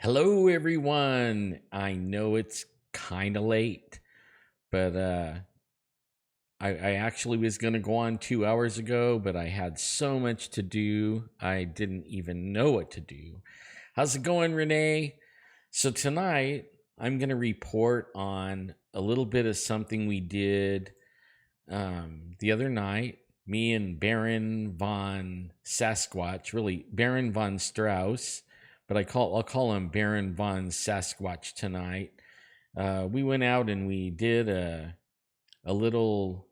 Hello, everyone. I know it's kind of late, but I actually was going to go on 2 hours ago, but I had so much to do, I didn't even know what to do. How's it going, Renee? So, tonight, I'm going to report on a little bit of something we did the other night. Me and Baron von Sasquatch, really Baron von Strauss, but I'll call him Baron von Sasquatch tonight. We went out and we did a little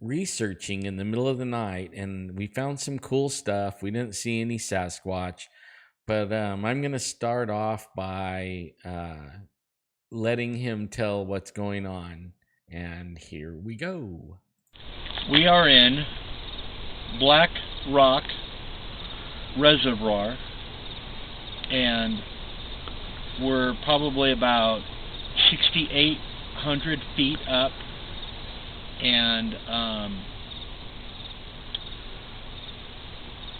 researching in the middle of the night, and we found some cool stuff. We didn't see any Sasquatch, but I'm gonna start off by letting him tell what's going on, and here we go. We are in Black Rock Reservoir, and we're probably about 6,800 feet up, and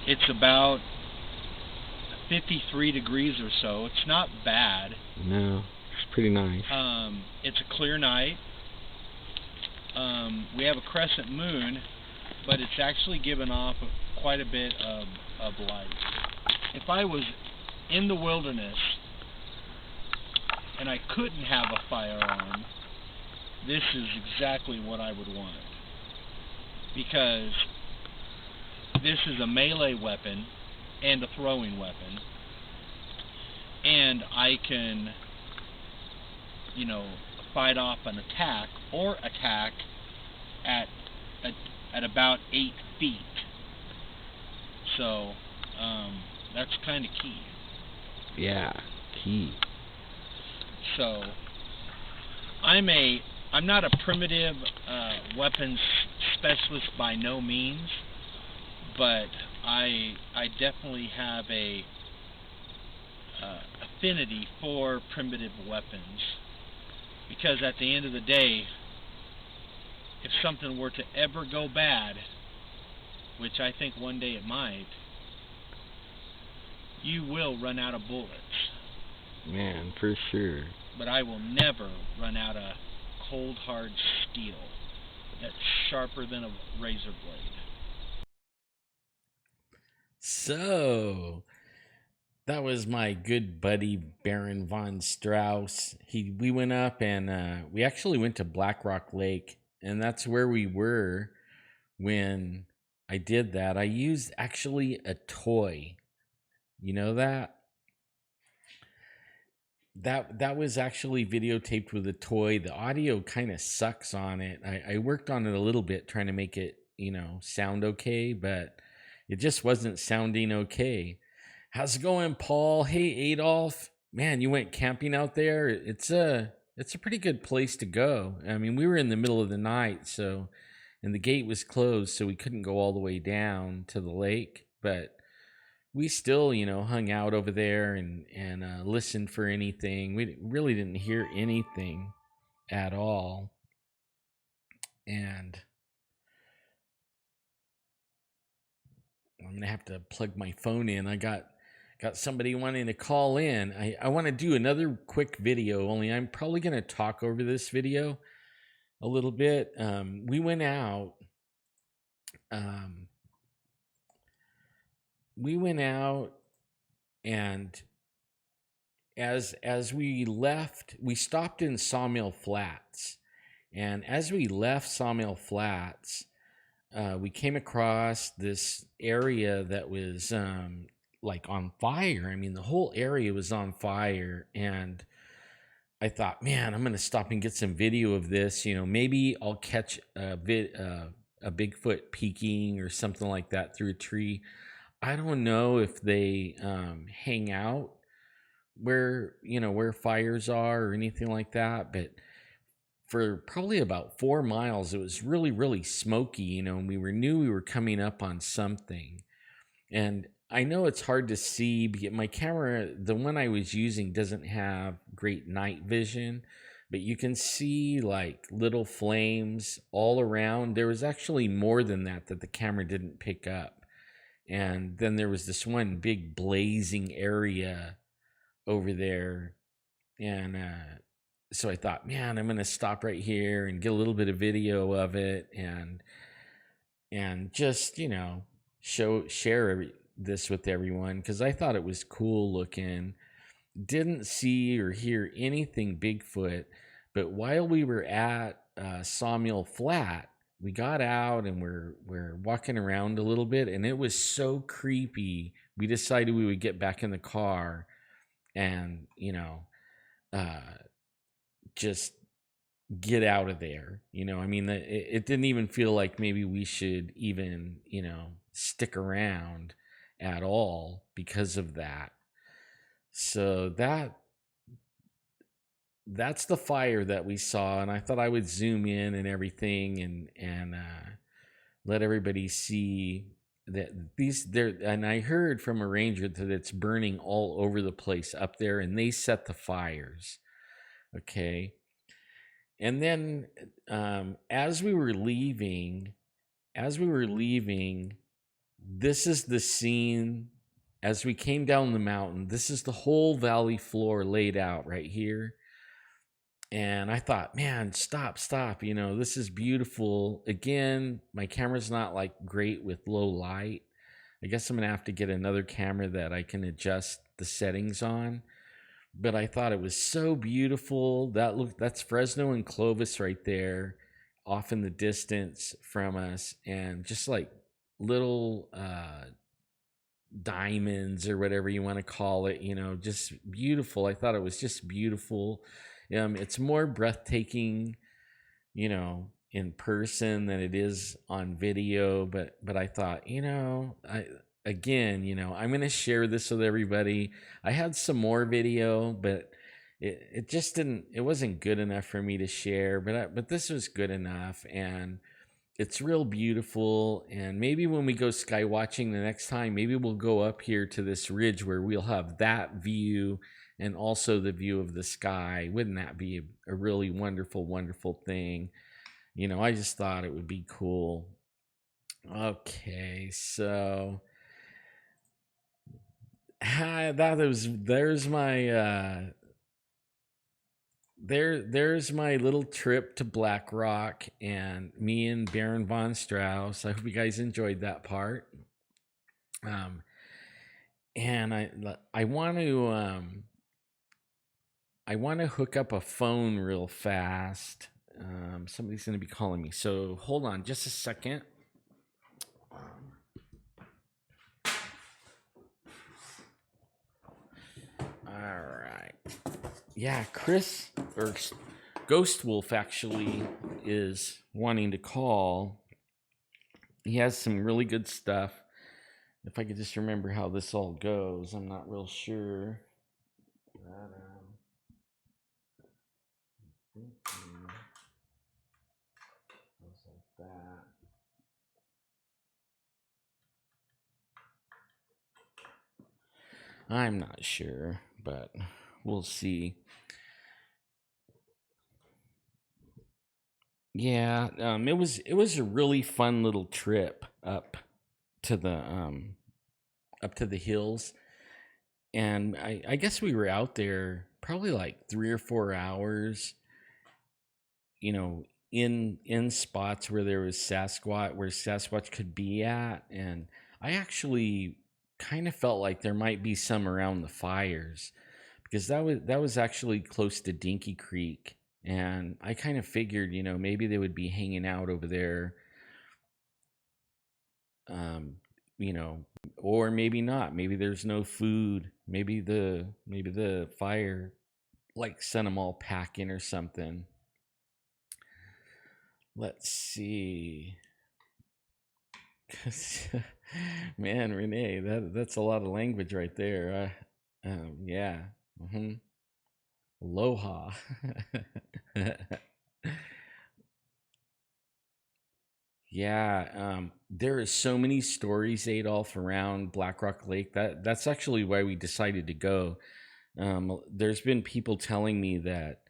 it's about 53 degrees or so. It's not bad. No, it's pretty nice. It's a clear night. We have a crescent moon, but it's actually given off quite a bit of light. If I was in the wilderness and I couldn't have a firearm, this is exactly what I would want. Because this is a melee weapon and a throwing weapon, and I can, fight off an attack or attack at about 8 feet. So that's kind of key. Yeah, key. So I'm not a primitive weapons specialist by no means, but I definitely have a affinity for primitive weapons, because at the end of the day, if something were to ever go bad, which I think one day it might, you will run out of bullets. Man, for sure. But I will never run out of cold hard steel that's sharper than a razor blade. So that was my good buddy Baron von Strauss. We went up and we actually went to Black Rock Lake, and that's where we were when I did that. I used actually a toy. You know that? That was actually videotaped with a toy. The audio kind of sucks on it. I worked on it a little bit trying to make it, sound okay, but it just wasn't sounding okay. How's it going, Paul? Hey, Adolf. Man, you went camping out there. It's a pretty good place to go. I mean, we were in the middle of the night, and the gate was closed, so we couldn't go all the way down to the lake, but we still, hung out over there and listened for anything. We really didn't hear anything at all. And I'm gonna have to plug my phone in. I got somebody wanting to call in. I want to do another quick video, only I'm probably gonna talk over this video a little bit. We went out. We went out, and as we left, we stopped in Sawmill Flats, and as we left Sawmill Flats, we came across this area that was like on fire. I mean, the whole area was on fire, and I thought, man, I'm gonna stop and get some video of this. Maybe I'll catch a Bigfoot peeking or something like that through a tree. I don't know if they hang out where fires are or anything like that, but for probably about 4 miles, it was really, really smoky, and we knew we were coming up on something. And I know it's hard to see because my camera, the one I was using, doesn't have great night vision, but you can see like little flames all around. There was actually more than that the camera didn't pick up. And then there was this one big blazing area over there. And so I thought, man, I'm going to stop right here and get a little bit of video of it, and just, share this with everyone, because I thought it was cool looking. Didn't see or hear anything Bigfoot, but while we were at Sawmill Flat, we got out and we're walking around a little bit, and it was so creepy. We decided we would get back in the car and uh, just get out of there. I mean, it didn't even feel like maybe we should even stick around at all because of that. So that's the fire that we saw, and I thought I would zoom in and everything, and let everybody see that these there. And I heard from a ranger that it's burning all over the place up there, and they set the fires. Okay, and then as we were leaving, this is the scene. As we came down the mountain, this is the whole valley floor laid out right here. And I thought, man, stop. This is beautiful. Again, my camera's not like great with low light. I guess I'm going to have to get another camera that I can adjust the settings on. But I thought it was so beautiful. That's Fresno and Clovis right there, off in the distance from us. And just like little diamonds or whatever you want to call it, just beautiful. I thought it was just beautiful. It's more breathtaking, in person than it is on video. But I thought, I'm going to share this with everybody. I had some more video, but it just it wasn't good enough for me to share. But this was good enough, and it's real beautiful. And maybe when we go sky watching the next time, maybe we'll go up here to this ridge where we'll have that view and also the view of the sky. Wouldn't that be a really wonderful, wonderful thing? I just thought it would be cool. Okay, so there's my little trip to Black Rock, and me and Baron von Strauss. I hope you guys enjoyed that part. And I want to hook up a phone real fast. Somebody's going to be calling me, so hold on just a second. All right. Yeah, Chris or Ghost Wolf actually is wanting to call. He has some really good stuff. If I could just remember how this all goes, I'm not real sure. I'm not sure, but we'll see. Yeah, it was a really fun little trip up to the hills, and I guess we were out there probably like 3 or 4 hours. In spots where there was Sasquatch could be at, and I actually kind of felt like there might be some around the fires, because that was actually close to Dinky Creek, and I kind of figured, maybe they would be hanging out over there, or maybe not. Maybe there's no food. Maybe the fire like sent them all packing or something. Let's see. Man, Renee, that's a lot of language right there. Yeah. Aloha. Yeah, there is so many stories, Adolf, around Black Rock Lake. That's actually why we decided to go. There's been people telling me that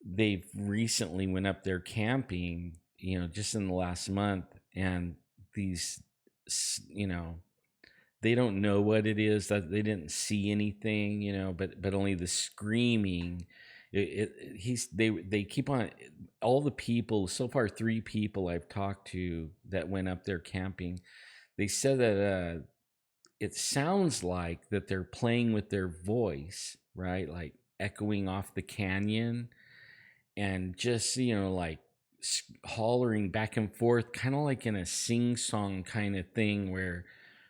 they've recently went up there camping, just in the last month, and these, they don't know what it is, that they didn't see anything, but only the screaming. They keep on, all the people so far, 3 people I've talked to that went up there camping, they said that it sounds like that they're playing with their voice, right? Like echoing off the canyon, and just, like hollering back and forth, kind of like in a sing song kind of thing, where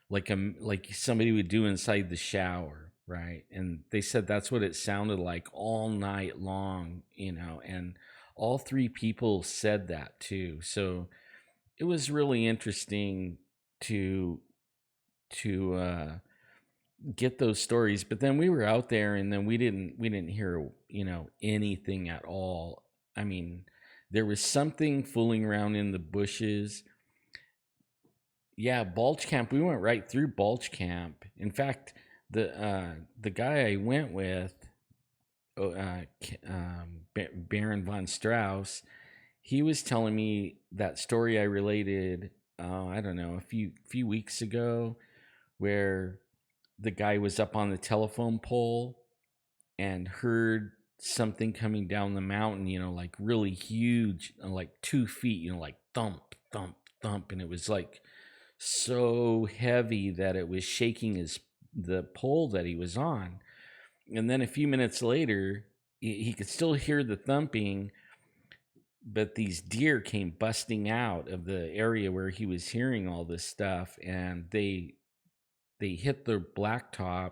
like somebody would do inside the shower, right? And they said that's what it sounded like all night long, and all 3 people said that too. So it was really interesting to get those stories. But then we were out there, and then we didn't hear, anything at all. I mean, there was something fooling around in the bushes. Yeah, Balch Camp. We went right through Balch Camp. In fact, the guy I went with, Baron von Strauss, he was telling me that story I related. I don't know, a few weeks ago, where the guy was up on the telephone pole and heard something coming down the mountain, like really huge, like 2 feet, like thump, thump, thump. And it was like so heavy that it was shaking the pole that he was on. And then a few minutes later, he could still hear the thumping, but these deer came busting out of the area where he was hearing all this stuff, and they hit the blacktop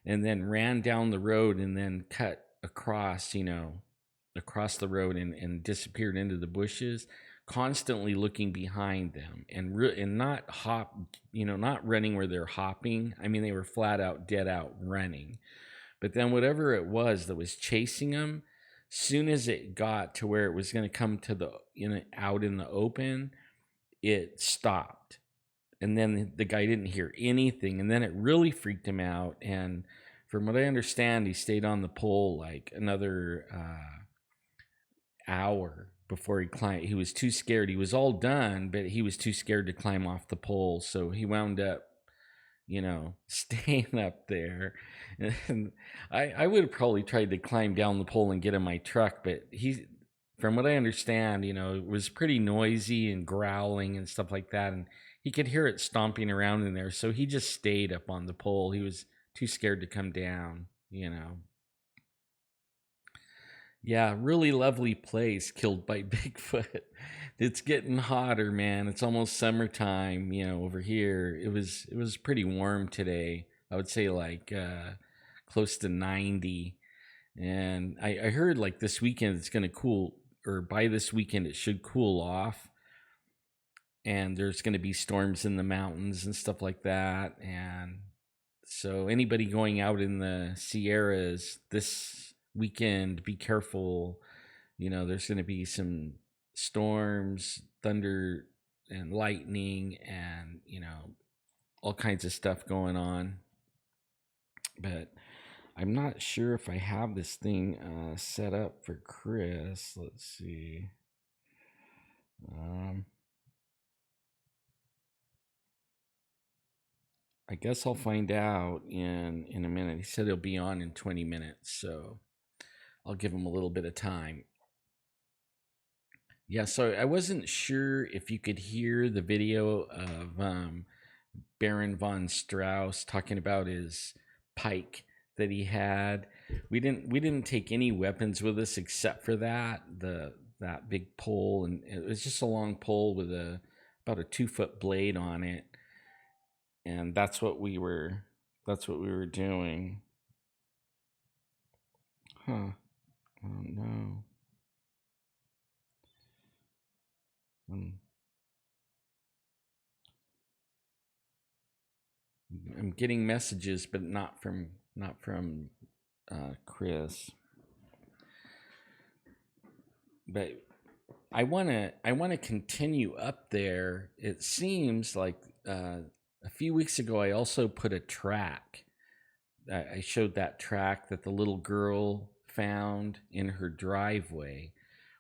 and then ran down the road and then cut across, across the road, and disappeared into the bushes, constantly looking behind them, and not not running where they're hopping. I mean, they were flat out dead out running. But then whatever it was that was chasing them, soon as it got to where it was going to come to the out in the open, it stopped. And then the guy didn't hear anything, and then it really freaked him out. And from what I understand, he stayed on the pole like another hour before he climbed. He was too scared. He was all done, but he was too scared to climb off the pole, so he wound up staying up there. And I would have probably tried to climb down the pole and get in my truck, but from what I understand, it was pretty noisy and growling and stuff like that, and he could hear it stomping around in there, so he just stayed up on the pole. He was too scared to come down. Yeah, really lovely place, killed by Bigfoot. It's getting hotter, man. It's almost summertime, over here. It was pretty warm today. I would say like close to 90. And I heard like this weekend it's gonna cool, or by this weekend it should cool off. And there's gonna be storms in the mountains and stuff like that. And so anybody going out in the Sierras this weekend, be careful. There's going to be some storms, thunder and lightning, and all kinds of stuff going on. But I'm not sure if I have this thing set up for Chris. Let's see. I guess I'll find out in a minute. He said he'll be on in 20 minutes, so I'll give him a little bit of time. Yeah, so I wasn't sure if you could hear the video of Baron von Strauss talking about his pike that he had. We didn't take any weapons with us except for that big pole, and it was just a long pole with about a 2-foot blade on it, and that's what we were doing. Huh. I don't know. I'm getting messages, but not from Chris. But I wanna continue up there. It seems like a few weeks ago I also put a track. I showed that track that the little girl found in her driveway.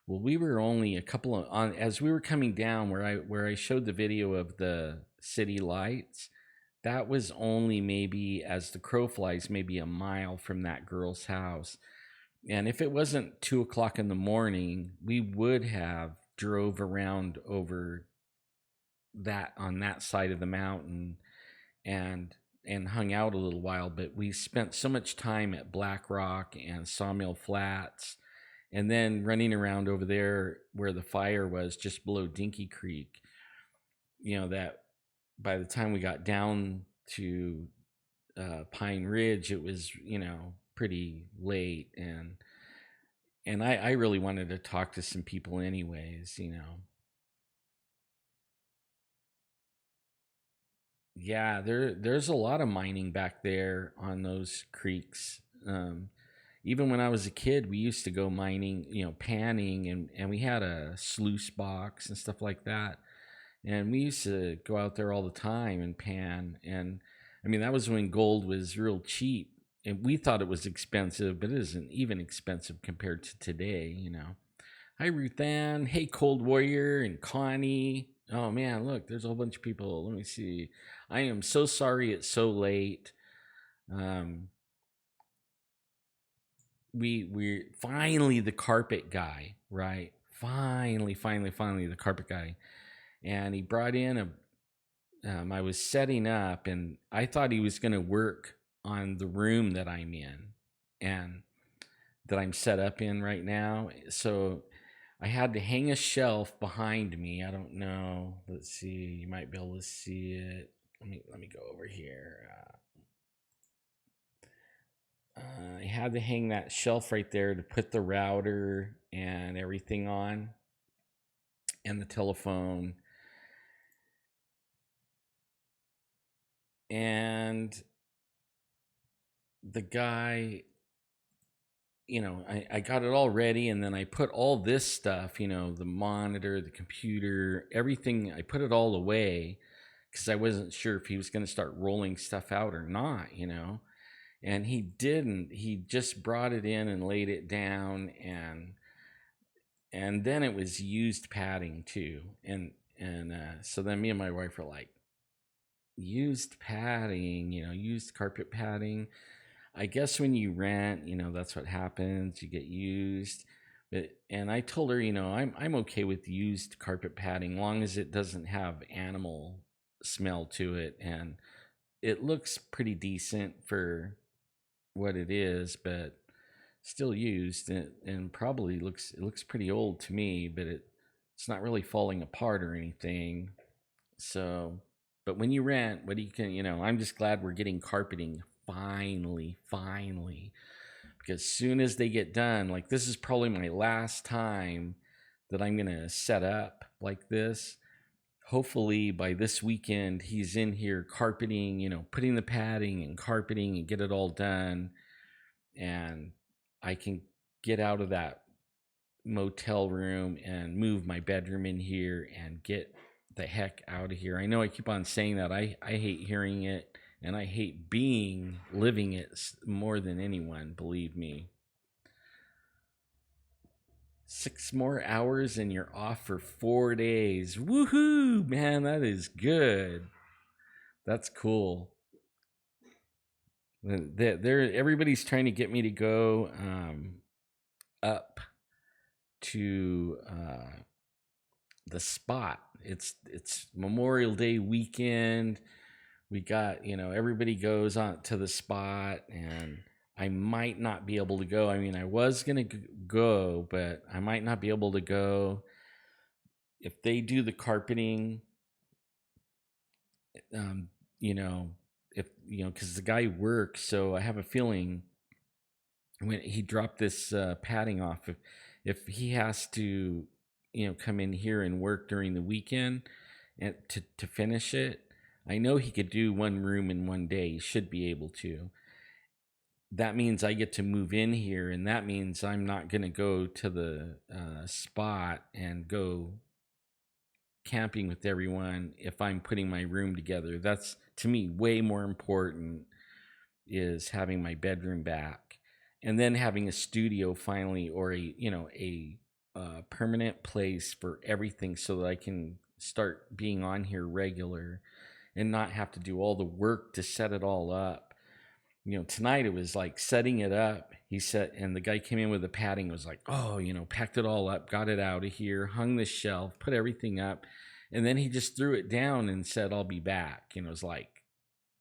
Well, we were only a couple as we were coming down where I showed the video of the city lights. that was only maybe, as the crow flies, maybe a mile from that girl's house. And if it wasn't 2 o'clock in the morning, we would have drove around over that on that side of the mountain and hung out a little while. But we spent so much time at Black Rock and Sawmill Flats, and then running around over there where the fire was just below Dinky Creek, that by the time we got down to Pine Ridge, it was, pretty late. And I really wanted to talk to some people anyways. Yeah, there's a lot of mining back there on those creeks. Even when I was a kid, we used to go mining, panning, and we had a sluice box and stuff like that. And we used to go out there all the time and pan. And I mean, that was when gold was real cheap. And we thought it was expensive, but it isn't even expensive compared to today. Hi, Ruthann. Hey, Cold Warrior and Connie. Oh, man, look, there's a whole bunch of people. Let me see. I am so sorry it's so late. We finally the carpet guy, right? Finally the carpet guy. And he brought in I was setting up, and I thought he was going to work on the room that I'm in and that I'm set up in right now. So I had to hang a shelf behind me. I don't know. Let's see. You might be able to see it. Let me go over here. I had to hang that shelf right there to put the router and everything on, and the telephone. And the guy, I got it all ready, and then I put all this stuff, the monitor, the computer, everything, I put it all away because I wasn't sure if he was going to start rolling stuff out or not. And he didn't. He just brought it in and laid it down, and then it was used padding too. And so then me and my wife were like, used padding, used carpet padding. I guess when you rent, that's what happens. You get used. And I told her, I'm okay with used carpet padding, long as it doesn't have animal smell to it, and it looks pretty decent for what it is, but still used, and probably it looks pretty old to me, but it's not really falling apart or anything. So, but when you rent, what do you can, I'm just glad we're getting carpeting finally, because soon as they get done, like, this is probably my last time that I'm going to set up like this. Hopefully by this weekend, he's in here carpeting, putting the padding and carpeting and get it all done. And I can get out of that motel room and move my bedroom in here and get the heck out of here. I know I keep on saying that. I hate hearing it, and I hate living it more than anyone, believe me. 6 more hours and you're off for 4 days. Woohoo, man, that is good. That's cool. Everybody's trying to get me to go up to the spot. It's Memorial Day weekend. We got, everybody goes on to the spot, and I might not be able to go. I mean, I was going to go, but I might not be able to go. If they do the carpeting, because the guy works, so I have a feeling when he dropped this padding off, if he has to, come in here and work during the weekend and to finish it, I know he could do one room in one day. He should be able to. That means I get to move in here, and that means I'm not going to go to the spot and go camping with everyone if I'm putting my room together. That's, to me, way more important, is having my bedroom back, and then having a studio finally, or a permanent place for everything, so that I can start being on here regular. and not have to do all the work to set it all up. Tonight it was like setting it up. He said, and the guy came in with the padding, was like, oh, packed it all up, got it out of here, hung the shelf, put everything up. And then he just threw it down and said, I'll be back. It was like,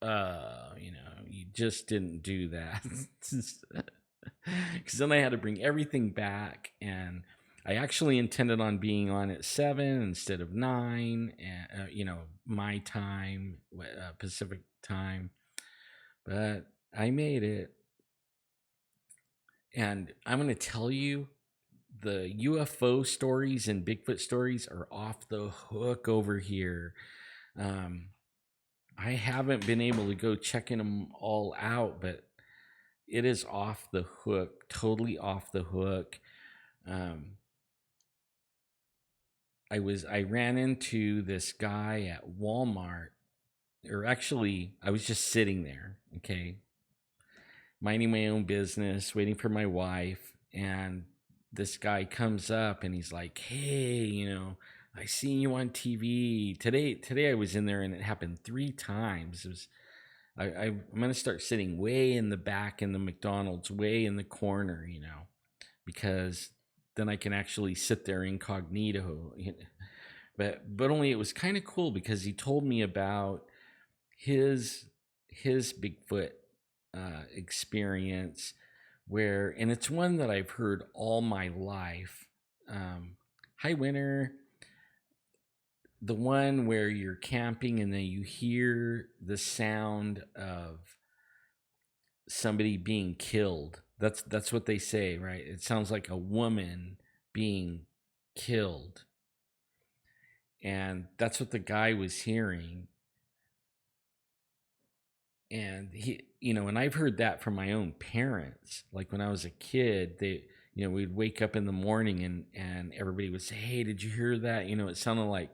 you just didn't do that. Because then I had to bring everything back, and I actually intended on being on at 7 instead of 9, and my time, Pacific time, but I made it. And I'm going to tell you, the UFO stories and Bigfoot stories are off the hook over here. I haven't been able to go checking them all out, but it is off the hook, totally off the hook. I ran into this guy at Walmart, or actually I was just sitting there, okay, minding my own business, waiting for my wife, and this guy comes up and he's like, hey, I seen you on TV today. I was in there and it happened 3 times. It was I'm going to start sitting way in the back in the McDonald's, way in the corner, because then I can actually sit there incognito. But only it was kind of cool because he told me about his Bigfoot experience, and it's one that I've heard all my life. Hi, Winter. The one where you're camping and then you hear the sound of somebody being killed. That's what they say, right? It sounds like a woman being killed. And that's what the guy was hearing. And and I've heard that from my own parents. Like when I was a kid, we'd wake up in the morning and everybody would say, hey, did you hear that? It sounded like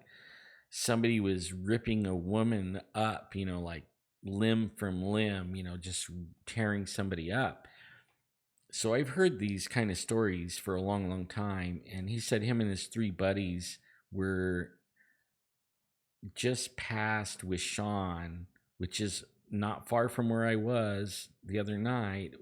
somebody was ripping a woman up, like limb from limb, just tearing somebody up. So I've heard these kind of stories for a long, long time. And he said him and his 3 buddies were just past with Sean, which is not far from where I was the other night.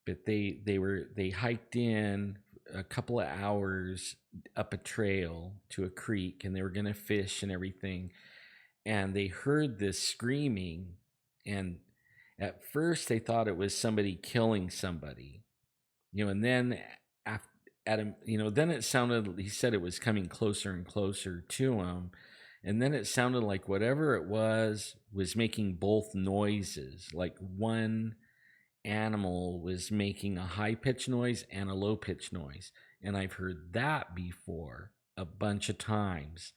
But they hiked in a couple of hours up a trail to a creek, and they were going to fish and everything. And they heard this screaming, and at first they thought it was somebody killing somebody, and then then it sounded, he said it was coming closer and closer to him. And then it sounded like whatever it was making both noises, like one animal was making a high-pitched noise and a low-pitched noise. And I've heard that before a bunch of times,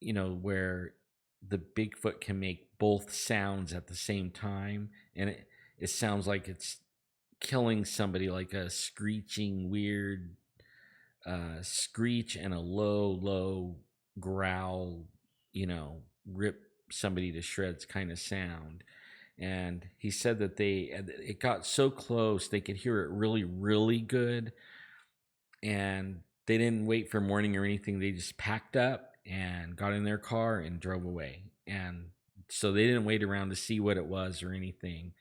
where the Bigfoot can make both sounds at the same time. And it sounds like it's killing somebody, like a screeching, weird screech and a low growl, rip somebody to shreds kind of sound. And he said that it got so close they could hear it really, really good. And they didn't wait for morning or anything. They just packed up and got in their car and drove away. And so they didn't wait around to see what it was or anything.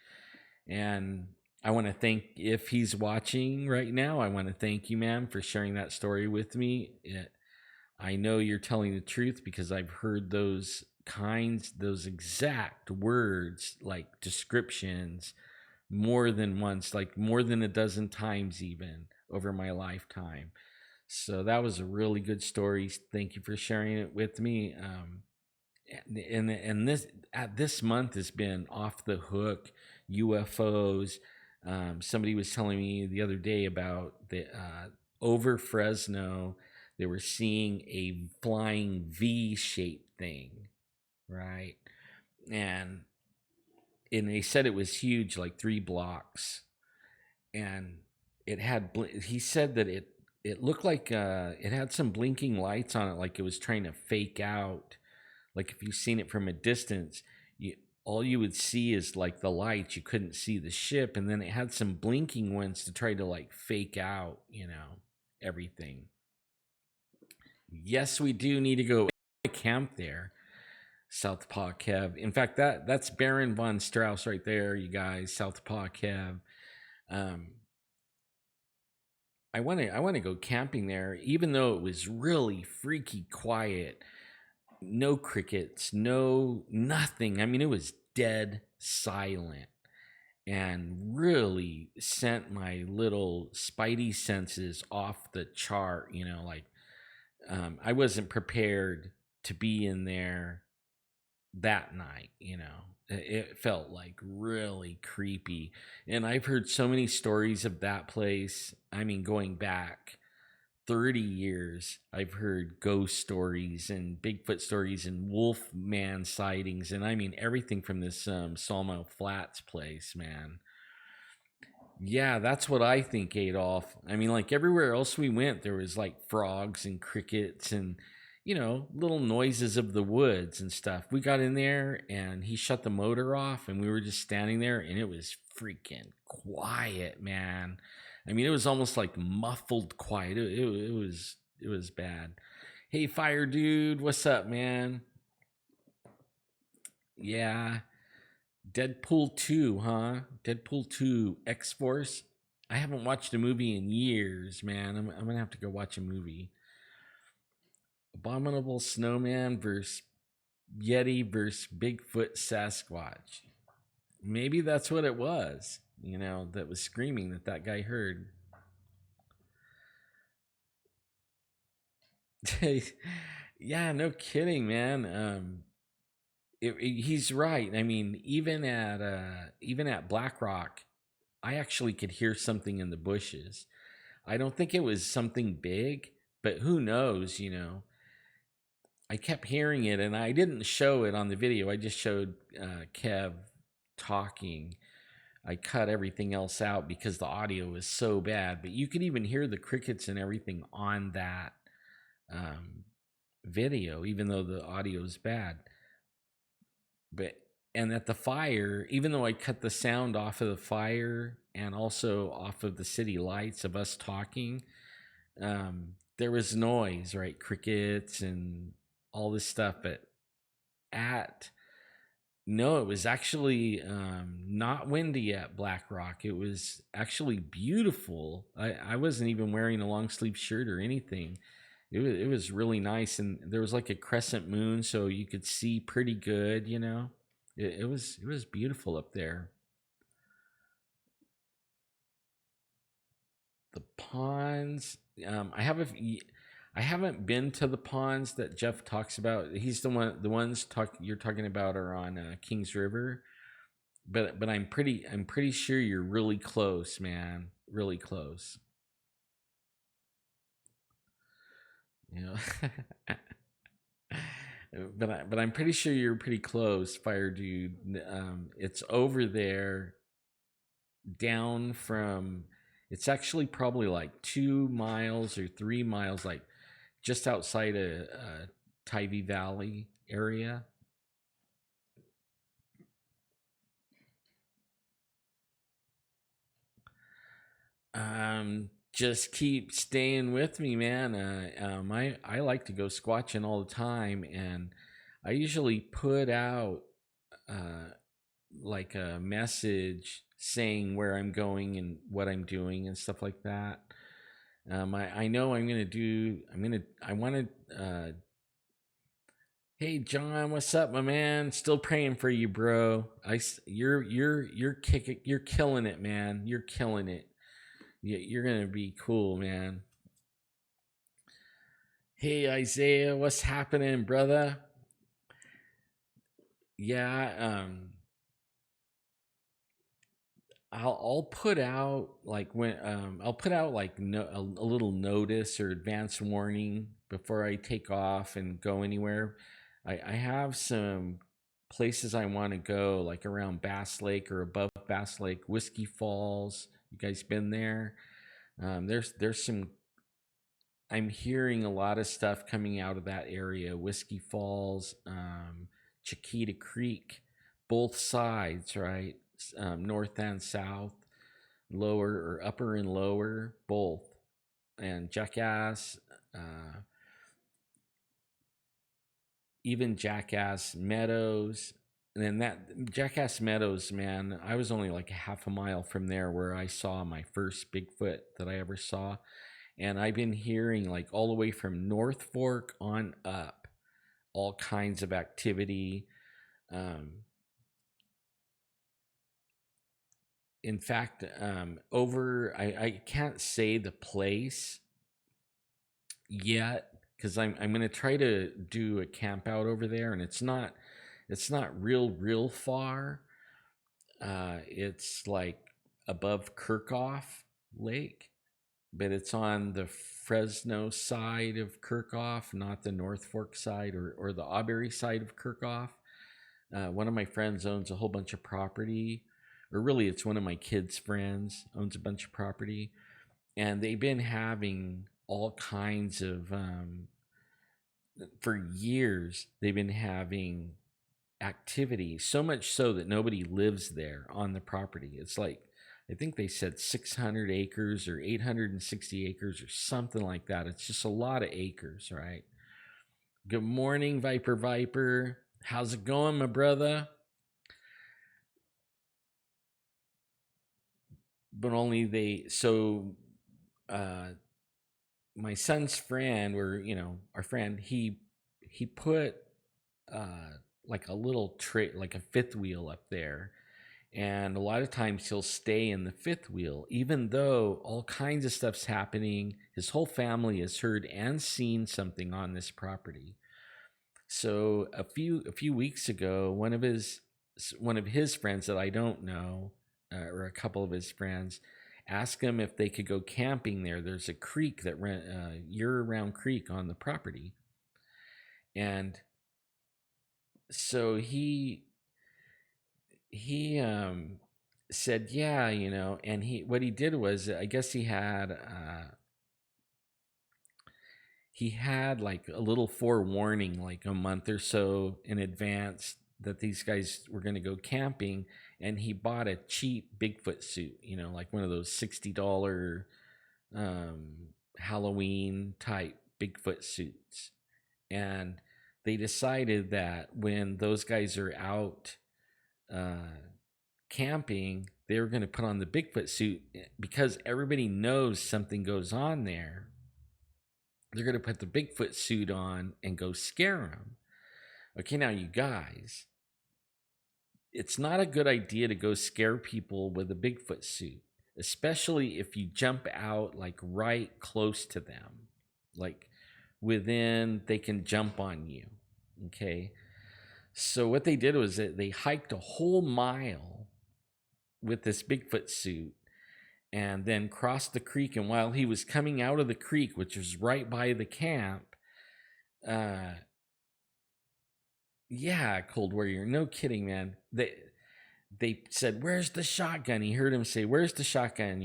And I want to thank, if he's watching right now, I want to thank you, ma'am, for sharing that story with me. I know you're telling the truth because I've heard those exact words, like descriptions, more than once, like more than a dozen times even over my lifetime. So that was a really good story. Thank you for sharing it with me. And this month has been off the hook. UFOs. Somebody was telling me the other day about the over Fresno, they were seeing a flying V-shaped thing, right? And they said it was huge, like 3 blocks, and it had. He said that it looked like it had some blinking lights on it, like it was trying to fake out. Like if you've seen it from a distance, all you would see is like the lights. You couldn't see the ship, and then it had some blinking ones to try to like fake out, everything. Yes, we do need to go camp there. Southpaw Kev. In fact, that's Baron von Strauss right there, you guys. Southpaw Kev. Um, I want to go camping there, even though it was really freaky quiet. No crickets, no nothing. I mean, it was dead silent, and really sent my little spidey senses off the chart. Like I wasn't prepared to be in there that night. It felt like really creepy. And I've heard so many stories of that place. I mean, going back 30 years, I've heard ghost stories and Bigfoot stories and wolf man sightings. And I mean, everything from this Sawmill Flats place, man. Yeah, that's what I think, Adolf. I mean, like everywhere else we went, there was like frogs and crickets and, little noises of the woods and stuff. We got in there and he shut the motor off and we were just standing there and it was freaking quiet, man. I mean, it was almost like muffled quiet. It was bad. Hey, fire dude, what's up, man? Yeah. Deadpool 2, huh? Deadpool 2 X Force. I haven't watched a movie in years, man. I'm gonna have to go watch a movie. Abominable Snowman versus Yeti versus Bigfoot Sasquatch. Maybe that's what it was, that was screaming that guy heard. Yeah, no kidding, man. He's right. I mean, even at Black Rock, I actually could hear something in the bushes. I don't think it was something big, but who knows. I kept hearing it, and I didn't show it on the video. I just showed Kev talking. I cut everything else out because the audio was so bad, but you could even hear the crickets and everything on that um, video, even though the audio is bad. But and at the fire, even though I cut the sound off of the fire and also off of the city lights of us talking, there was noise, right? Crickets and all this stuff. But at no, it was actually not windy at Black Rock. It was actually beautiful. I wasn't even wearing a long sleeve shirt or anything. It was really nice, and there was like a crescent moon, so you could see pretty good. It was beautiful up there. The ponds. I haven't been to the ponds that Jeff talks about. He's the ones you're talking about are on Kings River, but I'm pretty sure you're really close, man. Really close. You know. but I'm pretty sure you're pretty close, fire dude. It's over there, down from. It's actually probably like 2 miles or 3 miles, like just outside of Tybee Valley area. Just keep staying with me, man. I like to go squatching all the time, and I usually put out uh, like a message saying where I'm going and what I'm doing and stuff like that. I know I want to. Hey John, what's up, my man? Still praying for you, bro. You're killing it, man. You're killing it. You're gonna be cool, man. Hey Isaiah, what's happening, brother? Yeah, I'll put out like when I'll put out like a little notice or advance warning before I take off and go anywhere. I have some places I want to go, like around Bass Lake or above Bass Lake, Whiskey Falls. You guys been there? There's some. I'm hearing a lot of stuff coming out of that area. Whiskey Falls, Chiquita Creek, both sides, right? North and south, lower or upper and lower, both. And Jackass, uh, even Jackass Meadows. And then that Jackass Meadows, man, I was only like a half a mile from there where I saw my first Bigfoot that I ever saw. And I've been hearing like all the way from North Fork on up, all kinds of activity. In fact, I can't say the place yet because I'm gonna try to do a camp out over there, and it's not real far. It's like above Kirkhoff Lake, but it's on the Fresno side of Kirkhoff, not the North Fork side or the Auberry side of Kirkhoff. One of my friends owns a whole bunch of property, or really, it's one of my kids' friends owns a bunch of property, and they've been having all kinds of for years. They've been having activity, so much so that nobody lives there on the property. It's like, I think they said 600 acres or 860 acres or something like that. It's just a lot of acres, right? Good morning, Viper. How's it going, my brother? But only my son's friend, or our friend, he put like a little tray, like a fifth wheel up there, and a lot of times he'll stay in the fifth wheel even though all kinds of stuff's happening. His whole family has heard and seen something on this property. So a few weeks ago, one of his friends that I don't know, or a couple of his friends, asked him if they could go camping there. There's a creek that year-round creek on the property, and so he said, yeah, and what he did was, I guess he had like a little forewarning, like a month or so in advance, that these guys were going to go camping, and he bought a cheap Bigfoot suit, like one of those $60 Halloween type Bigfoot suits. And they decided that when those guys are out camping, they were going to put on the Bigfoot suit because everybody knows something goes on there. They're going to put the Bigfoot suit on and go scare them. Okay, now you guys, it's not a good idea to go scare people with a Bigfoot suit, especially if you jump out like right close to them, like they can jump on you. Okay, so what they did was that they hiked a whole mile with this Bigfoot suit and then crossed the creek. And while he was coming out of the creek, which was right by the camp, yeah, Cold Warrior, no kidding, man. They said, "Where's the shotgun?" He heard him say, "Where's the shotgun?"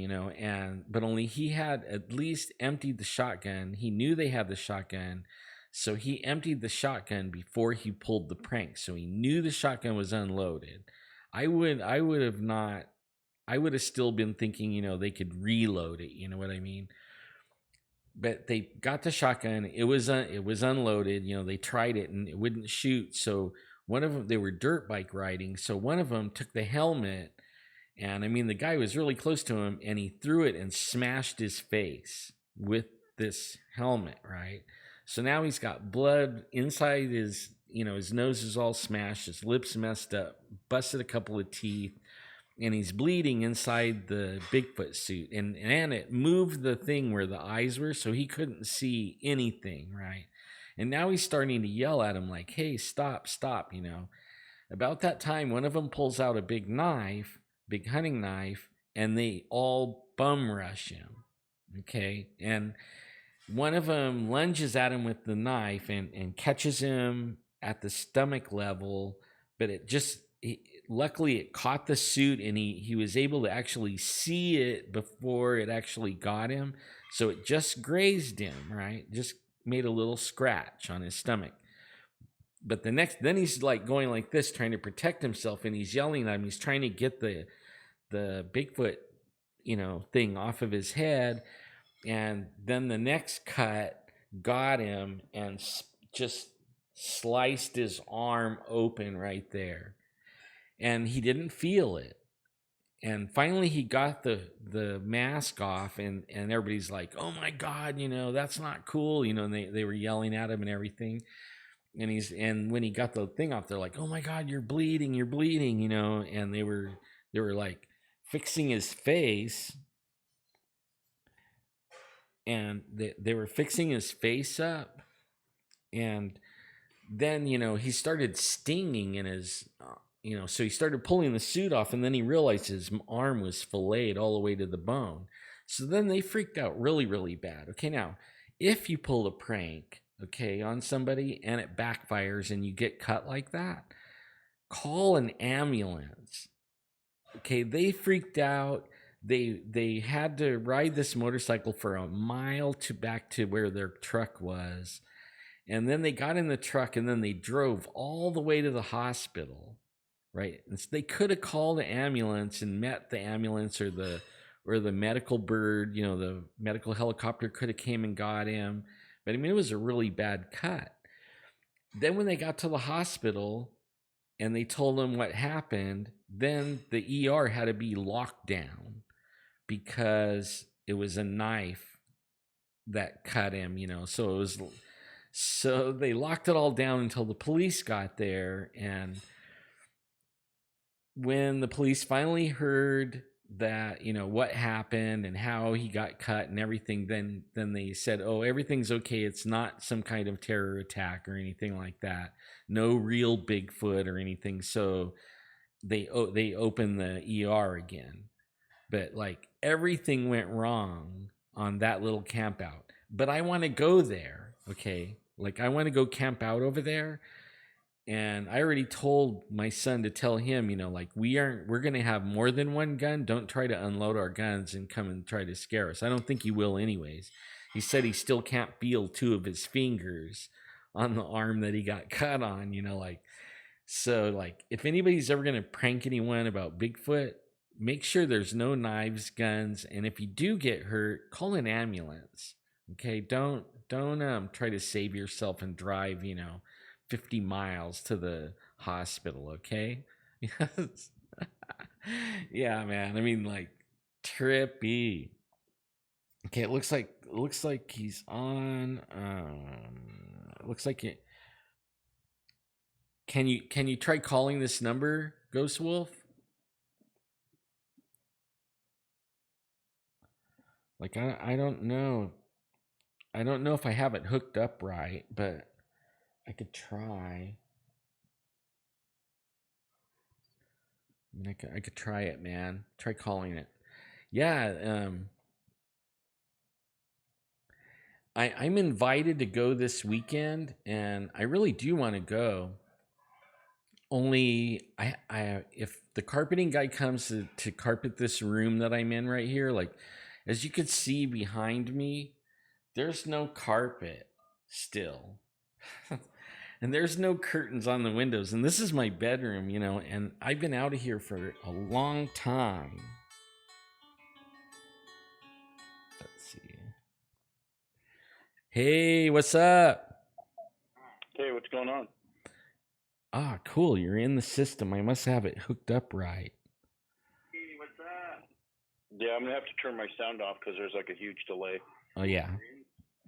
But only he had at least emptied the shotgun. He knew they had the shotgun, so he emptied the shotgun before he pulled the prank. So he knew the shotgun was unloaded. I would have still been thinking, they could reload it. You know what I mean? But they got the shotgun. It was unloaded. They tried it and it wouldn't shoot. So one of them, they were dirt bike riding. So one of them took the helmet, and the guy was really close to him, and he threw it and smashed his face with this helmet, right? So now he's got blood inside his, his nose is all smashed, his lips messed up, busted a couple of teeth, and he's bleeding inside the Bigfoot suit. And it moved the thing where the eyes were, so he couldn't see anything, right? And now he's starting to yell at him like, "Hey, stop. About that time, one of them pulls out a big hunting knife, and they all bum rush him, okay? And one of them lunges at him with the knife and catches him at the stomach level, but luckily it caught the suit, and he was able to actually see it before it actually got him. So it just grazed him, right? Just made a little scratch on his stomach. But then he's like going like this, trying to protect himself, and he's yelling at him. He's trying to get the Bigfoot, thing off of his head. And then the next cut got him and just sliced his arm open right there, and he didn't feel it. And finally he got the mask off, and everybody's like, oh my god, that's not cool, and they were yelling at him and everything. And when he got the thing off, they're like, oh my god, you're bleeding, and they were like fixing his face, and they were fixing his face up. And then he started stinging in his so he started pulling the suit off, and then he realized his arm was filleted all the way to the bone. So then they freaked out really, really bad. Okay, now if you pull a prank, okay, on somebody and it backfires and you get cut like that, call an ambulance. Okay, they freaked out. They had to ride this motorcycle for a mile back to where their truck was. And then they got in the truck, and then they drove all the way to the hospital, right? And so they could have called the ambulance and met the ambulance, or the medical bird, the medical helicopter could have came and got him. But I mean, it was a really bad cut. Then when they got to the hospital and they told them what happened, then the ER had to be locked down because it was a knife that cut him, so they locked it all down until the police got there. And when the police finally heard that, what happened and how he got cut and everything, then they said, oh, everything's okay. It's not some kind of terror attack or anything like that. No real Bigfoot or anything. So they opened the ER again. But like everything went wrong on that little camp out. But I want to go there. Okay. Like I want to go camp out over there. And I already told my son to tell him, like we're going to have more than one gun. Don't try to unload our guns and come and try to scare us. I don't think he will anyways. He said he still can't feel two of his fingers on the arm that he got cut on, so like if anybody's ever going to prank anyone about Bigfoot, make sure there's no knives, guns. And if you do get hurt, call an ambulance. Okay. Don't try to save yourself and drive, 50 miles to the hospital. Okay. Yeah, man. I mean, like trippy. Okay. It looks like he's on, it looks like it. Can you try calling this number, Ghost Wolf? Like, I don't know. I don't know if I have it hooked up right, but I could try. I mean, I could try it, man. Try calling it. Yeah, I'm invited to go this weekend, and I really do want to go. Only if the carpeting guy comes to carpet this room that I'm in right here, like as you could see behind me, there's no carpet still. And there's no curtains on the windows. And this is my bedroom, and I've been out of here for a long time. Let's see. Hey, what's up? Hey, what's going on? Ah, cool. You're in the system. I must have it hooked up right. Hey, what's up? Yeah, I'm going to have to turn my sound off because there's like a huge delay. Oh, yeah.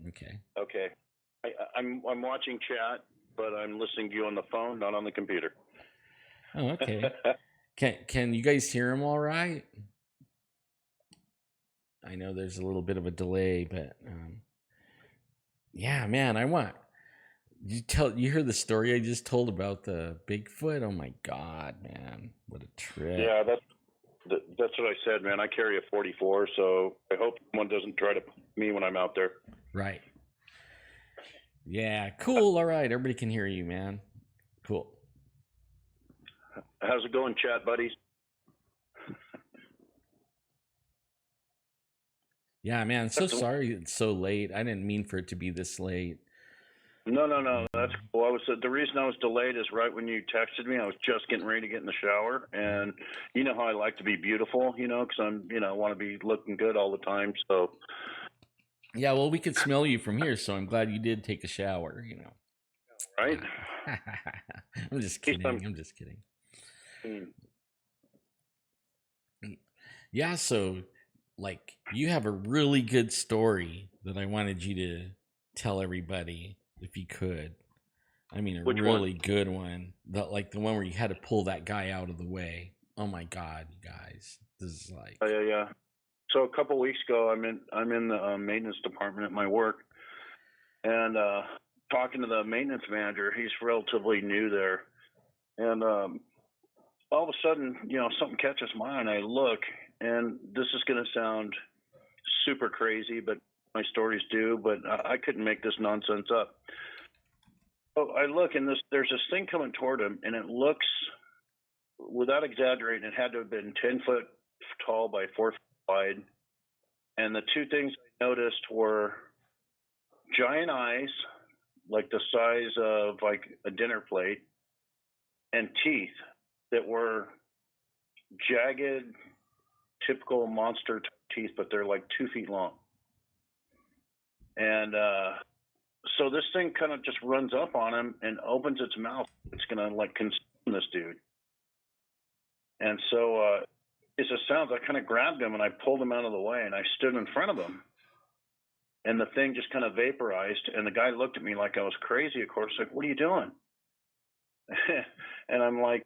Okay. Okay. I'm watching chat, but I'm listening to you on the phone, not on the computer. Oh, okay. Can you guys hear him all right? I know there's a little bit of a delay, but yeah, man, you hear the story I just told about the Bigfoot? Oh my God, man, what a trip! Yeah, that's what I said, man. I carry a 44, so I hope someone doesn't try to me when I'm out there. Right. Yeah, cool. All right, everybody can hear you, man. Cool. How's it going, chat buddies? Yeah, man. So sorry it's so late. I didn't mean for it to be this late. No. That's cool. The reason I was delayed is right when you texted me. I was just getting ready to get in the shower, and you know how I like to be beautiful, because I'm, want to be looking good all the time. So. Yeah, well, we could smell you from here, so I'm glad you did take a shower. right? I'm just At least kidding. I'm just kidding. I'm- Yeah, so like you have a really good story that I wanted you to tell everybody if you could. I mean, a Which one? really good one. The one where you had to pull that guy out of the way. Oh my God, you guys. This is like, Yeah. So a couple weeks ago, I'm in the maintenance department at my work, and talking to the maintenance manager. He's relatively new there, and all of a sudden, something catches my eye, and I look, and this is going to sound super crazy, but my stories do. But I couldn't make this nonsense up. So I look, and there's this thing coming toward him, and it looks, without exaggerating, it had to have been 10 foot tall by 4 feet wide. And the two things I noticed were giant eyes, like the size of like a dinner plate, and teeth that were jagged, typical monster teeth, but they're like 2 feet long. And so this thing kind of just runs up on him and opens its mouth. It's gonna like consume this dude. And so as it sounds, I kind of grabbed him and I pulled him out of the way, and I stood in front of him. And the thing just kind of vaporized, and the guy looked at me like I was crazy, of course, like, "What are you doing?" And I'm like,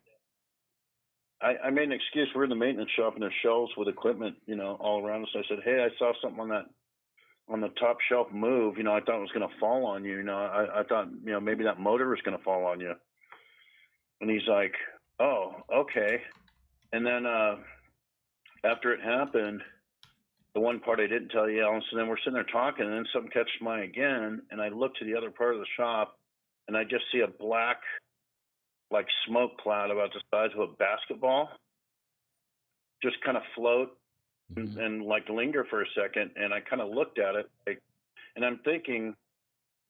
I made an excuse. We're in the maintenance shop, and there's shelves with equipment, all around us. I said, "Hey, I saw something on the top shelf move. I thought it was going to fall on you. I thought, maybe that motor was going to fall on you." And he's like, "Oh, okay." And then after it happened, the one part I didn't tell you, Alan, so then we're sitting there talking, and then something catches my eye again, and I look to the other part of the shop, and I just see a black, like, smoke cloud about the size of a basketball just kind of float and like linger for a second. And I kind of looked at it, like, and I'm thinking,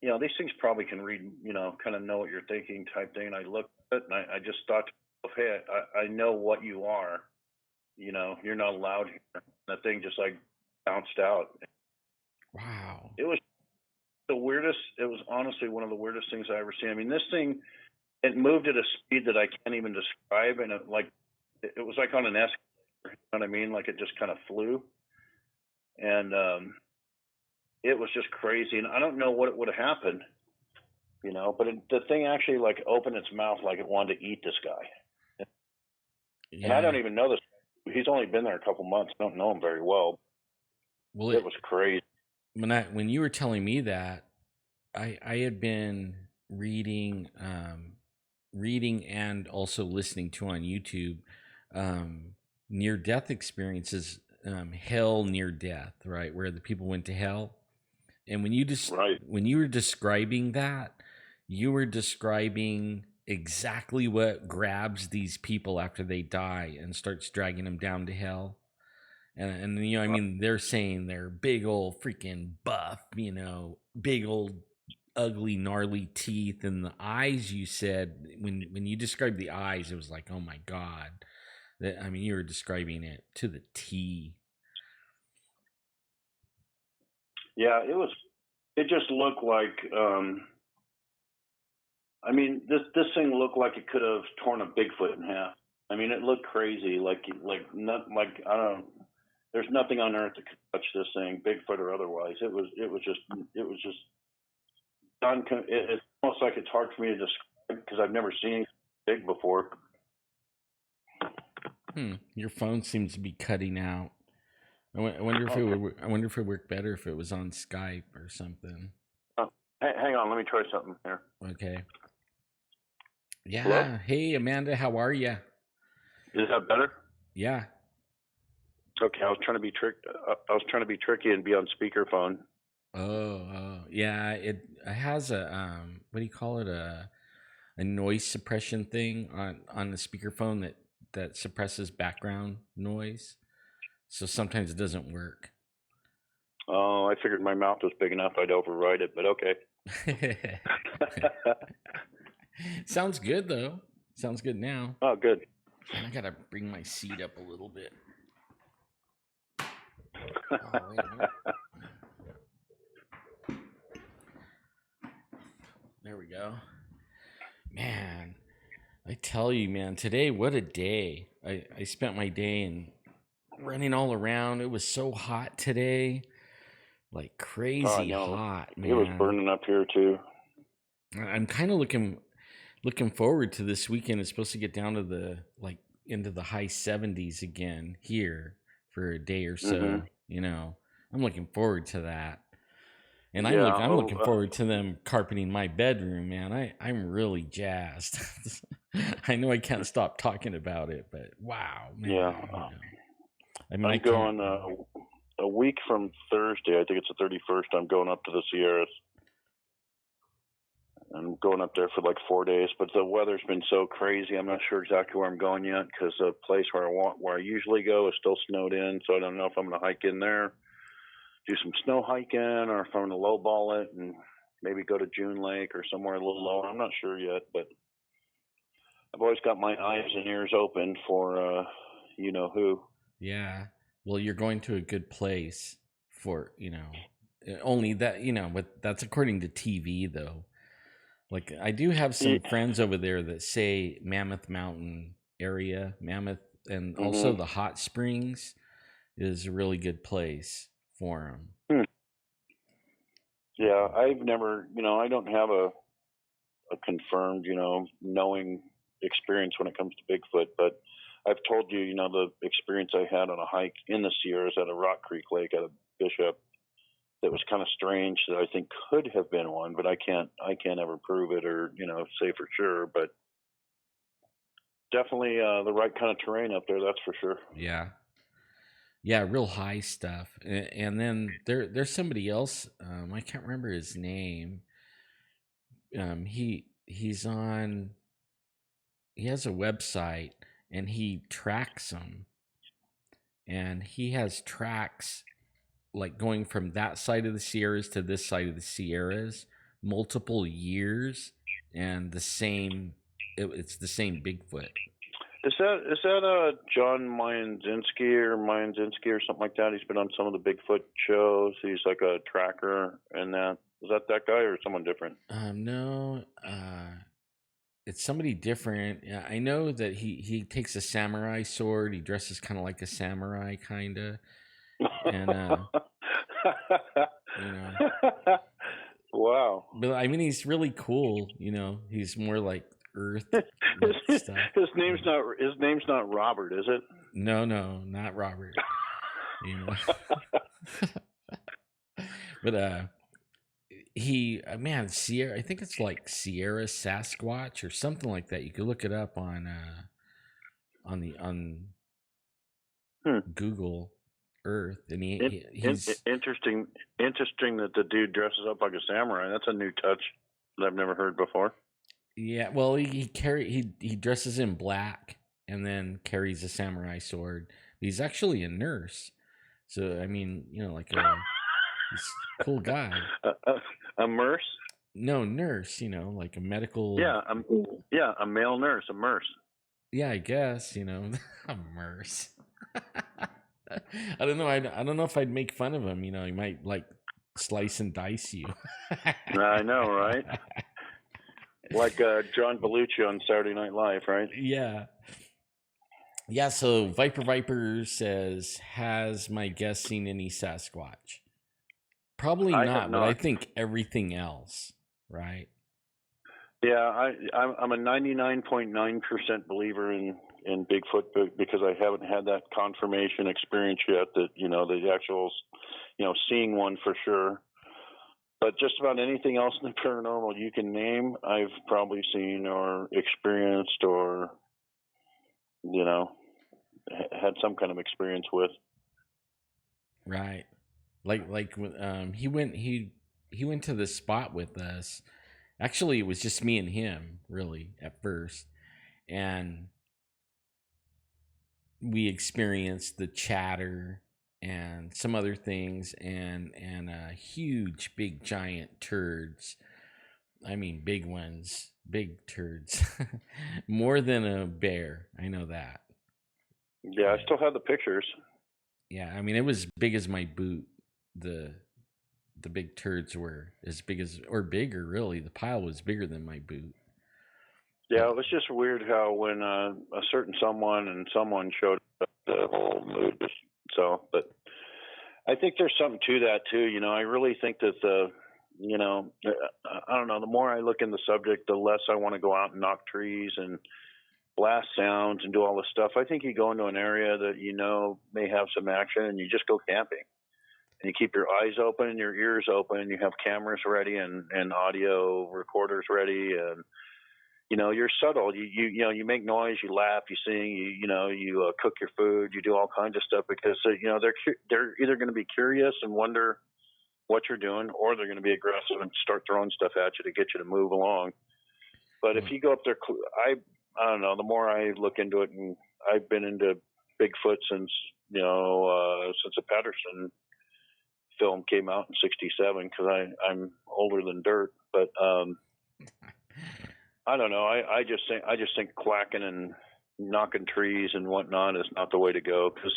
these things probably can read, kind of know what you're thinking type thing. And I looked at it, and I just thought to myself, hey, I know what you are. You're not allowed here. And that thing just like bounced out. wow. It was the weirdest. It was honestly one of the weirdest things I ever seen. I mean, this thing, it moved at a speed that I can't even describe, and it was like on an escalator. You know what I mean? Like it just kind of flew, and it was just crazy. And I don't know what would have happened, but the thing actually like opened its mouth like it wanted to eat this guy. Yeah. And I don't even know this. He's only been there a couple months. I don't know him very well. Well, it was crazy. When you were telling me that, I had been reading and also listening to on YouTube near death experiences, hell near death, right, where the people went to hell. And when you were describing that, you were describing exactly what grabs these people after they die and starts dragging them down to hell. And I mean, they're saying they're big old freaking buff, big old ugly gnarly teeth, and the eyes. You said when you described the eyes, it was like, oh my God. I mean, you were describing it to the T. Yeah, it just looked like, I mean, this thing looked like it could have torn a Bigfoot in half. I mean, it looked crazy, like not like, I don't know, there's nothing on earth that could touch this thing, Bigfoot or otherwise. It was just done. It's almost like it's hard for me to describe because I've never seen anything big before. Your phone seems to be cutting out. I wonder if it would work better if it was on Skype or something. Hang on, let me try something here. Okay. Yeah. Hello? Hey, Amanda, how are you? Is that better? Yeah. Okay, I was trying to be tricky and be on speakerphone. Oh, yeah. It has a what do you call it? A noise suppression thing on the speakerphone that suppresses background noise. So sometimes it doesn't work. Oh, I figured my mouth was big enough I'd override it, but okay. Sounds good though. Sounds good now. Oh, good. And I gotta bring my seat up a little bit. Oh, wait a minute. There we go. Man, I tell you, man, today, what a day. I spent my day and running all around. It was so hot today, like Oh, I crazy know. hot, It was man. burning up here too. I'm kind of looking forward to this weekend. It's supposed to get down to into the high 70s again here for a day or Hmm. so. I'm looking forward to that. And I'm Yeah. looking forward to them carpeting my bedroom, man. I'm really jazzed. I know I can't stop talking about it, but wow, Yeah. man. I mean, I I'm can't. going a week from Thursday. I think it's the 31st. I'm going up to the Sierras. I'm going up there for like 4 days, but the weather's been so crazy. I'm not sure exactly where I'm going yet because the place where I usually go is still snowed in. So I don't know if I'm going to hike in there, do some snow hiking, or if I'm going to lowball it and maybe go to June Lake or somewhere a little lower. I'm not sure yet, but I've always got my eyes and ears open for you know who. Yeah. Well, you're going to a good place for, only that, but that's according to TV though. Like I do have some friends over there that say Mammoth Mountain area, Mammoth, and also Mm-hmm. the hot springs is a really good place for them. Yeah, I've never, I don't have a confirmed, knowing experience when it comes to Bigfoot, but I've told you, the experience I had on a hike in the Sierras at a Rock Creek Lake at a Bishop that was kind of strange that I think could have been one, but I can't ever prove it or, say for sure, but definitely the right kind of terrain up there, that's for sure. Yeah. Yeah, real high stuff. And then there's somebody else, I can't remember his name. He's on he has a website and he tracks them. And he has tracks like going from that side of the Sierras to this side of the Sierras multiple years and it's the same Bigfoot. Is that John Mayanzinski or something like that? He's been on some of the Bigfoot shows. He's like a tracker and that. Is that guy or someone different? No, it's somebody different. Yeah, I know that he takes a samurai sword. He dresses kind of like a samurai, kind of, and you know. Wow. But I mean, he's really cool. He's more like Earth stuff. His name's not Robert, is it? No, not Robert. But man, Sierra. I think it's like Sierra Sasquatch or something like that. You could look it up on Google Earth, and he's interesting. Interesting that the dude dresses up like a samurai. That's a new touch that I've never heard before. Yeah, well, he dresses in black and then carries a samurai sword. He's actually a nurse, so I mean, like he's a cool guy. A nurse? No, nurse. Like a medical. Yeah, a male nurse, a nurse. Yeah, I guess. A nurse. I don't know. I don't know if I'd make fun of him. He might like slice and dice you. I know, right? Like John Belushi on Saturday Night Live, right? Yeah. Yeah, so Viper says, has my guest seen any Sasquatch? Probably not, but I think everything else, right? Yeah, I'm a 99.9% believer in Bigfoot because I haven't had that confirmation experience yet that, the actual, seeing one for sure. But just about anything else in the paranormal you can name, I've probably seen or experienced or, had some kind of experience with. Right. Like he went to the spot with us. Actually, it was just me and him, really, at first. And we experienced the chatter and some other things and huge, big, giant turds. I mean, big ones, big turds. More than a bear. I know that. Yeah, I still have the pictures. Yeah, I mean, it was big as my boot. The big turds were as big as, or bigger, really. The pile was bigger than my boot. Yeah, it was just weird how when a certain someone showed up, the whole mood was but I think there's something to that too. I really think that I don't know, the more I look in the subject, the less I want to go out and knock trees and blast sounds and do all this stuff. I think you go into an area that may have some action and you just go camping. And you keep your eyes open and your ears open. You have cameras ready and audio recorders ready, and you're subtle. You make noise, you laugh, you sing, you cook your food, you do all kinds of stuff because they're either going to be curious and wonder what you're doing, or they're going to be aggressive and start throwing stuff at you to get you to move along. But if you go up there, I don't know. The more I look into it, and I've been into Bigfoot since the Patterson film came out in '67 because I'm older than dirt. But I don't know. I just think quacking and knocking trees and whatnot is not the way to go because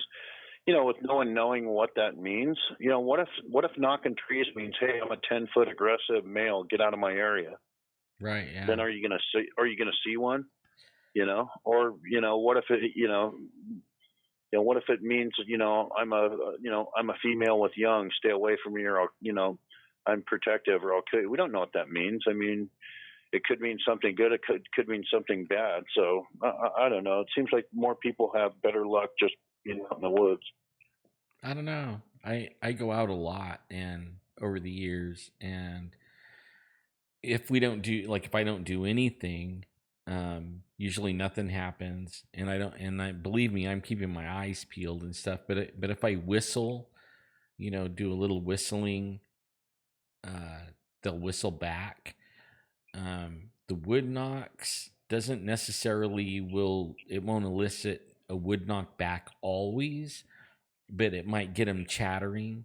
with no one knowing what that means, what if knocking trees means, hey, I'm a 10-foot aggressive male, get out of my area. Right. Yeah. Then are you gonna see one? Or what if it what if it means I'm a female with young, stay away from me, or I'm protective, or okay. We don't know what that means. I mean, it could mean something good. It could mean something bad. So I don't know. It seems like more people have better luck just being out in the woods. I don't know. I go out a lot and over the years, and if I don't do anything, usually nothing happens, and I believe me, I'm keeping my eyes peeled and stuff. But if I whistle, do a little whistling, they'll whistle back. The wood knocks doesn't necessarily it won't elicit a wood knock back always, but it might get them chattering,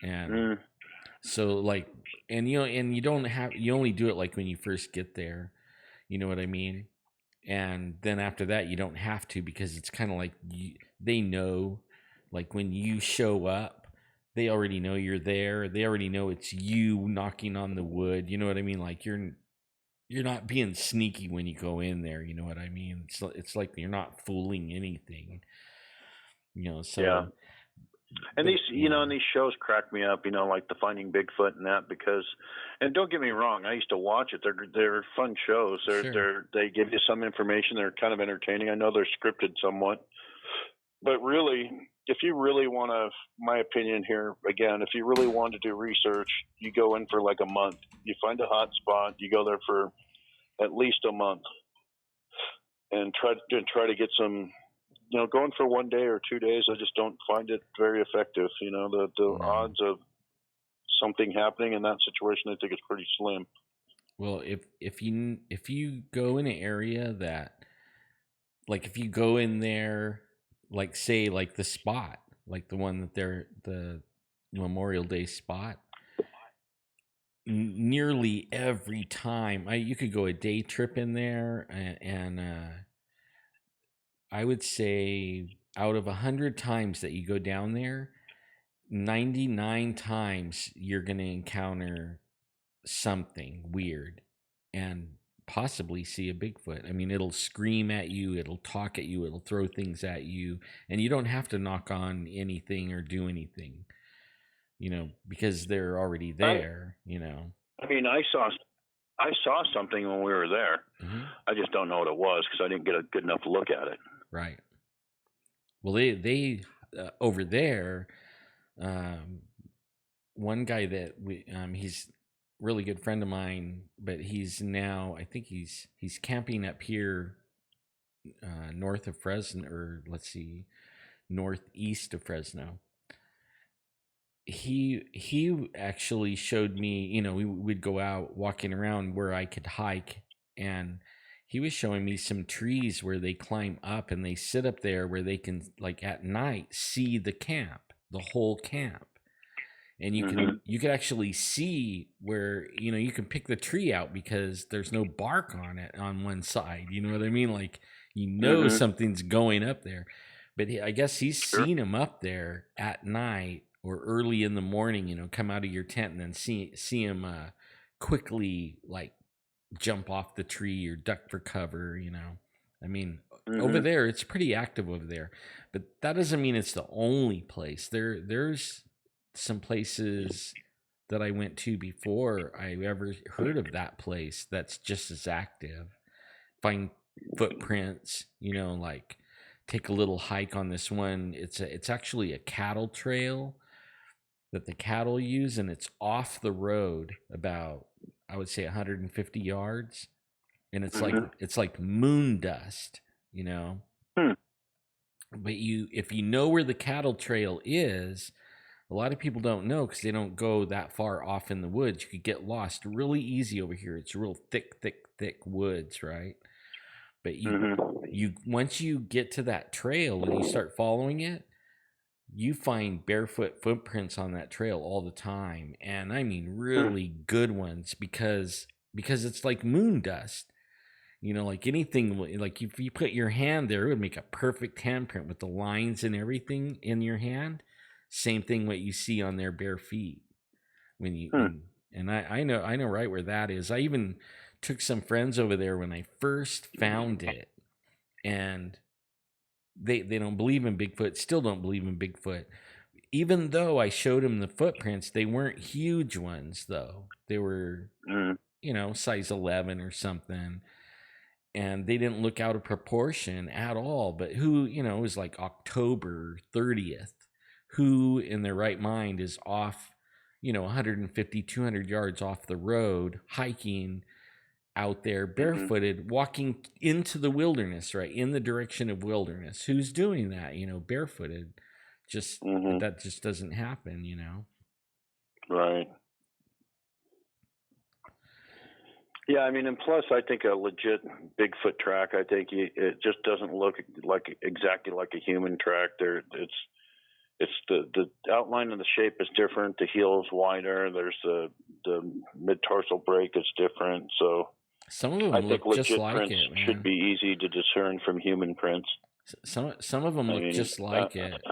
and so like, and you don't have, you only do it like when you first get there, you know what I mean? And then after that, you don't have to, because it's kind of like they know, like when you show up, they already know you're there. They already know it's you knocking on the wood. You know what I mean? Like you're not being sneaky when you go in there. You know what I mean? It's like you're not fooling anything. So. Yeah. And these, and these shows crack me up, like the Finding Bigfoot and that, because, and don't get me wrong, I used to watch it. They're fun shows. They give you some information. They're kind of entertaining. I know they're scripted somewhat, but really, if you really want to, my opinion here, again, if you really want to do research, you go in for like a month. You find a hot spot. You go there for at least a month and try to get some. Going for 1 day or 2 days, I just don't find it very effective. The odds of something happening in that situation, I think, is pretty slim. Well, if you go in an area that, like, if you go in there, like, say, like the spot, like the one that the Memorial Day spot, nearly every time, you could go a day trip in there, and I would say out of 100 times that you go down there, 99 times you're going to encounter something weird and possibly see a Bigfoot. I mean, it'll scream at you, it'll talk at you, it'll throw things at you, and you don't have to knock on anything or do anything, because they're already there, I mean, I saw something when we were there. Mm-hmm. I just don't know what it was because I didn't get a good enough look at it. Right. Well, they over there, one guy that he's a really good friend of mine, but he's now, I think he's camping up here north of Fresno, or let's see, northeast of Fresno. He actually showed me, we would go out walking around where I could hike, and he was showing me some trees where they climb up and they sit up there where they can, like at night, see the whole camp. And you can actually see where, you can pick the tree out because there's no bark on it on one side. You know what I mean? Like, something's going up there. But I guess he's seen him up there at night or early in the morning, come out of your tent and then see him quickly, like, jump off the tree or duck for cover, I mean, over Mm-hmm. there, it's pretty active over there, but that doesn't mean it's the only place. There's some places that I went to before I ever heard of that place that's just as active. Find footprints, like take a little hike on this one. It's actually a cattle trail that the cattle use, and it's off the road about, I would say, 150 yards, and Mm-hmm. it's like moon dust, you know. Hmm. But if you know where the cattle trail is, a lot of people don't know because they don't go that far off in the woods. You could get lost really easy over here. It's real thick woods, right? But Mm-hmm. you once you get to that trail and you start following it, you find barefoot footprints on that trail all the time, and I mean Hmm. really good ones because it's like moon dust. Like anything, like if you put your hand there, it would make a perfect handprint with the lines and everything in your hand. Same thing what you see on their bare feet when you Hmm. and I know right where that is. I even took some friends over there when I first found it, and they don't believe in Bigfoot, still don't believe in Bigfoot. Even though I showed them the footprints, they weren't huge ones though. They were, Hmm. size 11 or something, and they didn't look out of proportion at all. But it was like October 30th. Who in their right mind is off, 150, 200 yards off the road, hiking out there Mm-hmm. barefooted, walking into the wilderness, right? In the direction of wilderness. Who's doing that, barefooted? Just Mm-hmm. that just doesn't happen. Right. Yeah, I mean, and plus, I think a legit Bigfoot track. I think it just doesn't look like exactly like a human track. It's the outline and the shape is different. The heel is wider. There's the mid tarsal break is different. So Some of I them think look just legit like prints it, should man. be easy to discern from human prints. Some of them I look mean, just like it.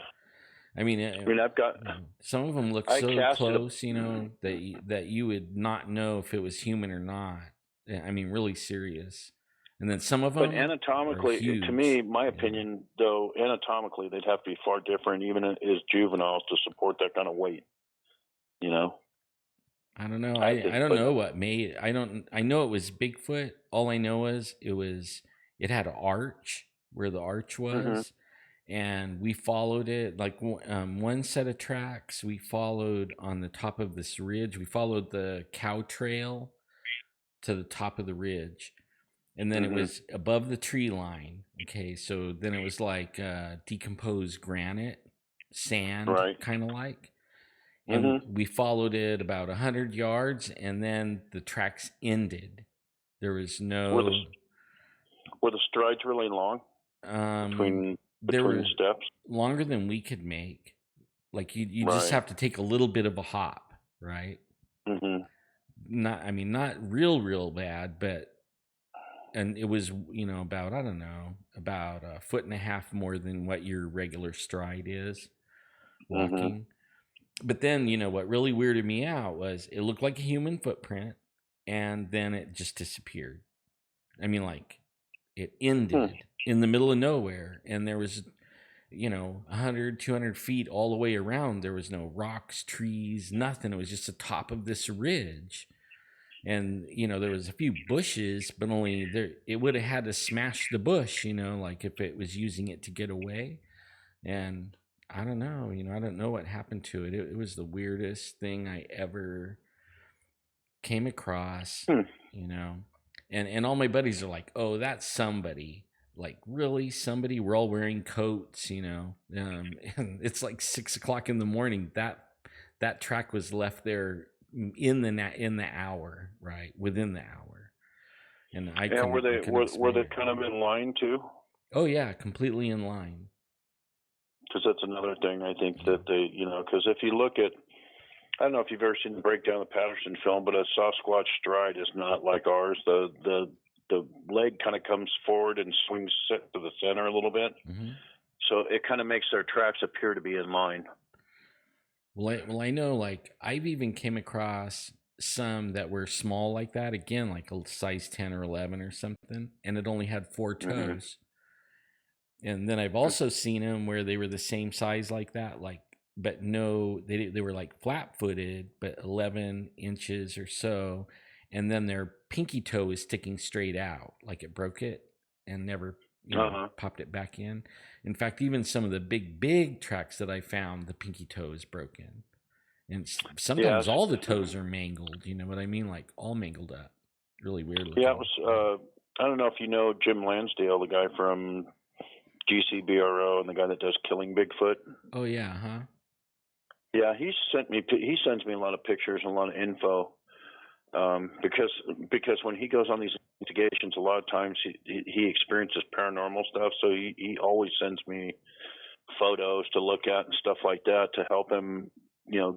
I mean, I've got some of them look I so casted close, that you would not know if it was human or not. Yeah, I mean, really serious. And then some of but them are anatomically, to huge. me, my opinion, though, anatomically, they'd have to be far different, even as juveniles, to support that kind of weight. You know, I don't know. I I think, don't but know what made. I know it was Bigfoot. All I know is it had an arch where the arch hmm was, and we followed it like one set of tracks. We followed on the top of this ridge. We followed the cow trail to the top of the ridge, and then it hmm was above the tree line. Okay, so then it was like decomposed granite, sand, right, kind of like, and hmm we followed it about 100 yards, and then the tracks ended. There was were the no were the strides really long um between there were steps? longer than we could make. Like you just Right. have to take a little bit of a hop, right? hmm Not, I mean, not real bad, but, and it was, about, I don't know, about a foot and a half more than what your regular stride is hmm walking. But then, what really weirded me out was it looked like a human footprint, and then it just disappeared. I mean, like, it Hmm. ended in the middle of nowhere, and there was, 100, 200 feet all the way around. There was no rocks, trees, nothing. It was just the top of this ridge. And, there was a few bushes, but only there, it would have had to smash the bush, like if it was using it to get away. And I don't know, I don't know what happened to it. It was the weirdest thing I ever came across, Hmm. you know. And all my buddies are like, "Oh, that's somebody." Like, really, somebody? We're all wearing coats, and it's like 6 o'clock in the morning. That track was left there in the hour, right, within the hour, and I And couldn't I couldn't were explain they it. kind of in line too? Oh yeah, completely in line. Because that's another thing I think Yeah. that they, because if you look at, I don't know if you've ever seen the breakdown of the Patterson film, but a Sasquatch stride is not like ours. The leg kind of comes forward and swings to the center a little bit, hmm so it kind of makes their tracks appear to be in line. Well, I know, like, I've even came across some that were small like that, again, like a size 10 or 11 or something, and it only had 4 toes. And then I've also seen them where they were the same size like that, like, but no, they were like flat-footed, but 11 inches or so, and then their pinky toe is sticking straight out, like it broke it and never, popped it back in. In fact, even some of the big tracks that I found, the pinky toe is broken. And sometimes all the toes are mangled, you know what I mean? Like all mangled up. Really weird looking. Yeah, it was, I don't know if you know Jim Lansdale, the guy from GCBRO and the guy that does Killing Bigfoot. Oh, yeah, huh? Yeah, he sends me a lot of pictures and a lot of info. Because when he goes on these investigations, a lot of times he experiences paranormal stuff. So he always sends me photos to look at and stuff like that to help him,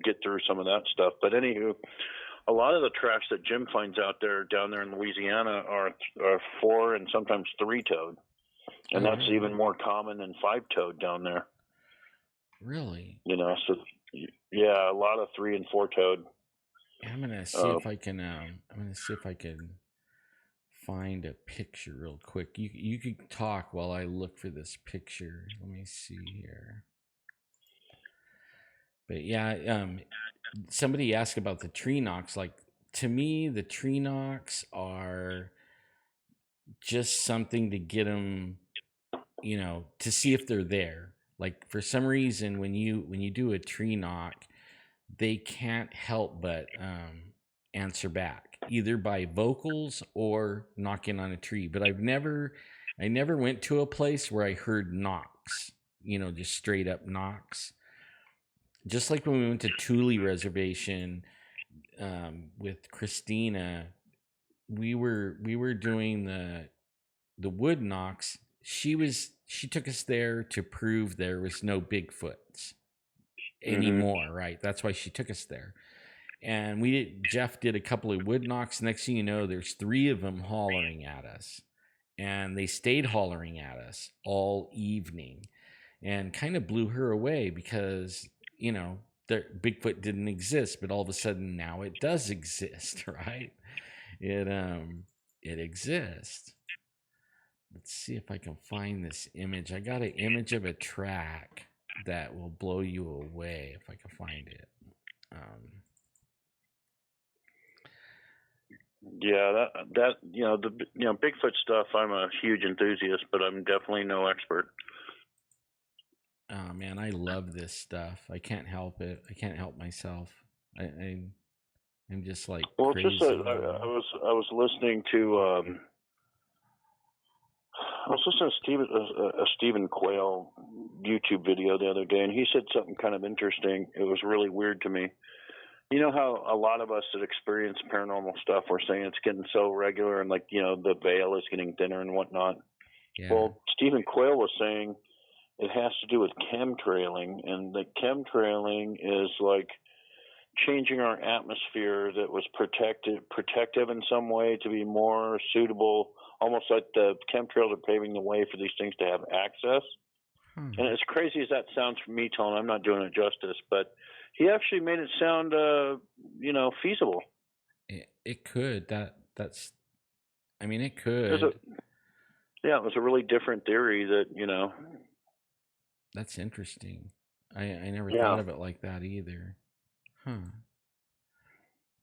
get through some of that stuff. But anywho, a lot of the tracks that Jim finds out there down there in Louisiana are 4 and sometimes 3-toed, and that's even more common than 5-toed down there. Really? So yeah, a lot of 3 and 4-toed. I'm gonna see if I can. I'm gonna see if I can find a picture real quick. You could talk while I look for this picture. Let me see here. But yeah, somebody asked about the tree knocks. Like, to me, the tree knocks are just something to get them, to see if they're there. Like, for some reason, when you do a tree knock, they can't help but answer back, either by vocals or knocking on a tree. But I never went to a place where I heard knocks, just straight up knocks. Just like when we went to Thule Reservation with Christina, we were doing the wood knocks. She took us there to prove there was no Bigfoots anymore, right? That's why she took us there. And Jeff did a couple of wood knocks. Next thing you know, there's 3 of them hollering at us, and they stayed hollering at us all evening, and kind of blew her away because Bigfoot didn't exist, but all of a sudden now it does exist, right? It exists. Let's see if I can find this image. I got an image of a track that will blow you away if I can find it. Yeah, Bigfoot stuff, I'm a huge enthusiast, but I'm definitely no expert. Oh man, I love this stuff. I can't help it. I can't help myself. I'm just like crazy. It's just I was listening to a Stephen Quayle YouTube video the other day, and he said something kind of interesting. It was really weird to me. You know how a lot of us that experience paranormal stuff, we're saying it's getting so regular, and the veil is getting thinner and whatnot. Yeah. Well, Stephen Quayle was saying it has to do with chemtrailing, and the chemtrailing is like changing our atmosphere that was protective in some way to be more suitable, almost like the chemtrails are paving the way for these things to have access. And as crazy as that sounds for me, Tone, I'm not doing it justice, but he actually made it sound, feasible. It could. It could. It was a really different theory that, That's interesting. I never thought of it like that either. Huh.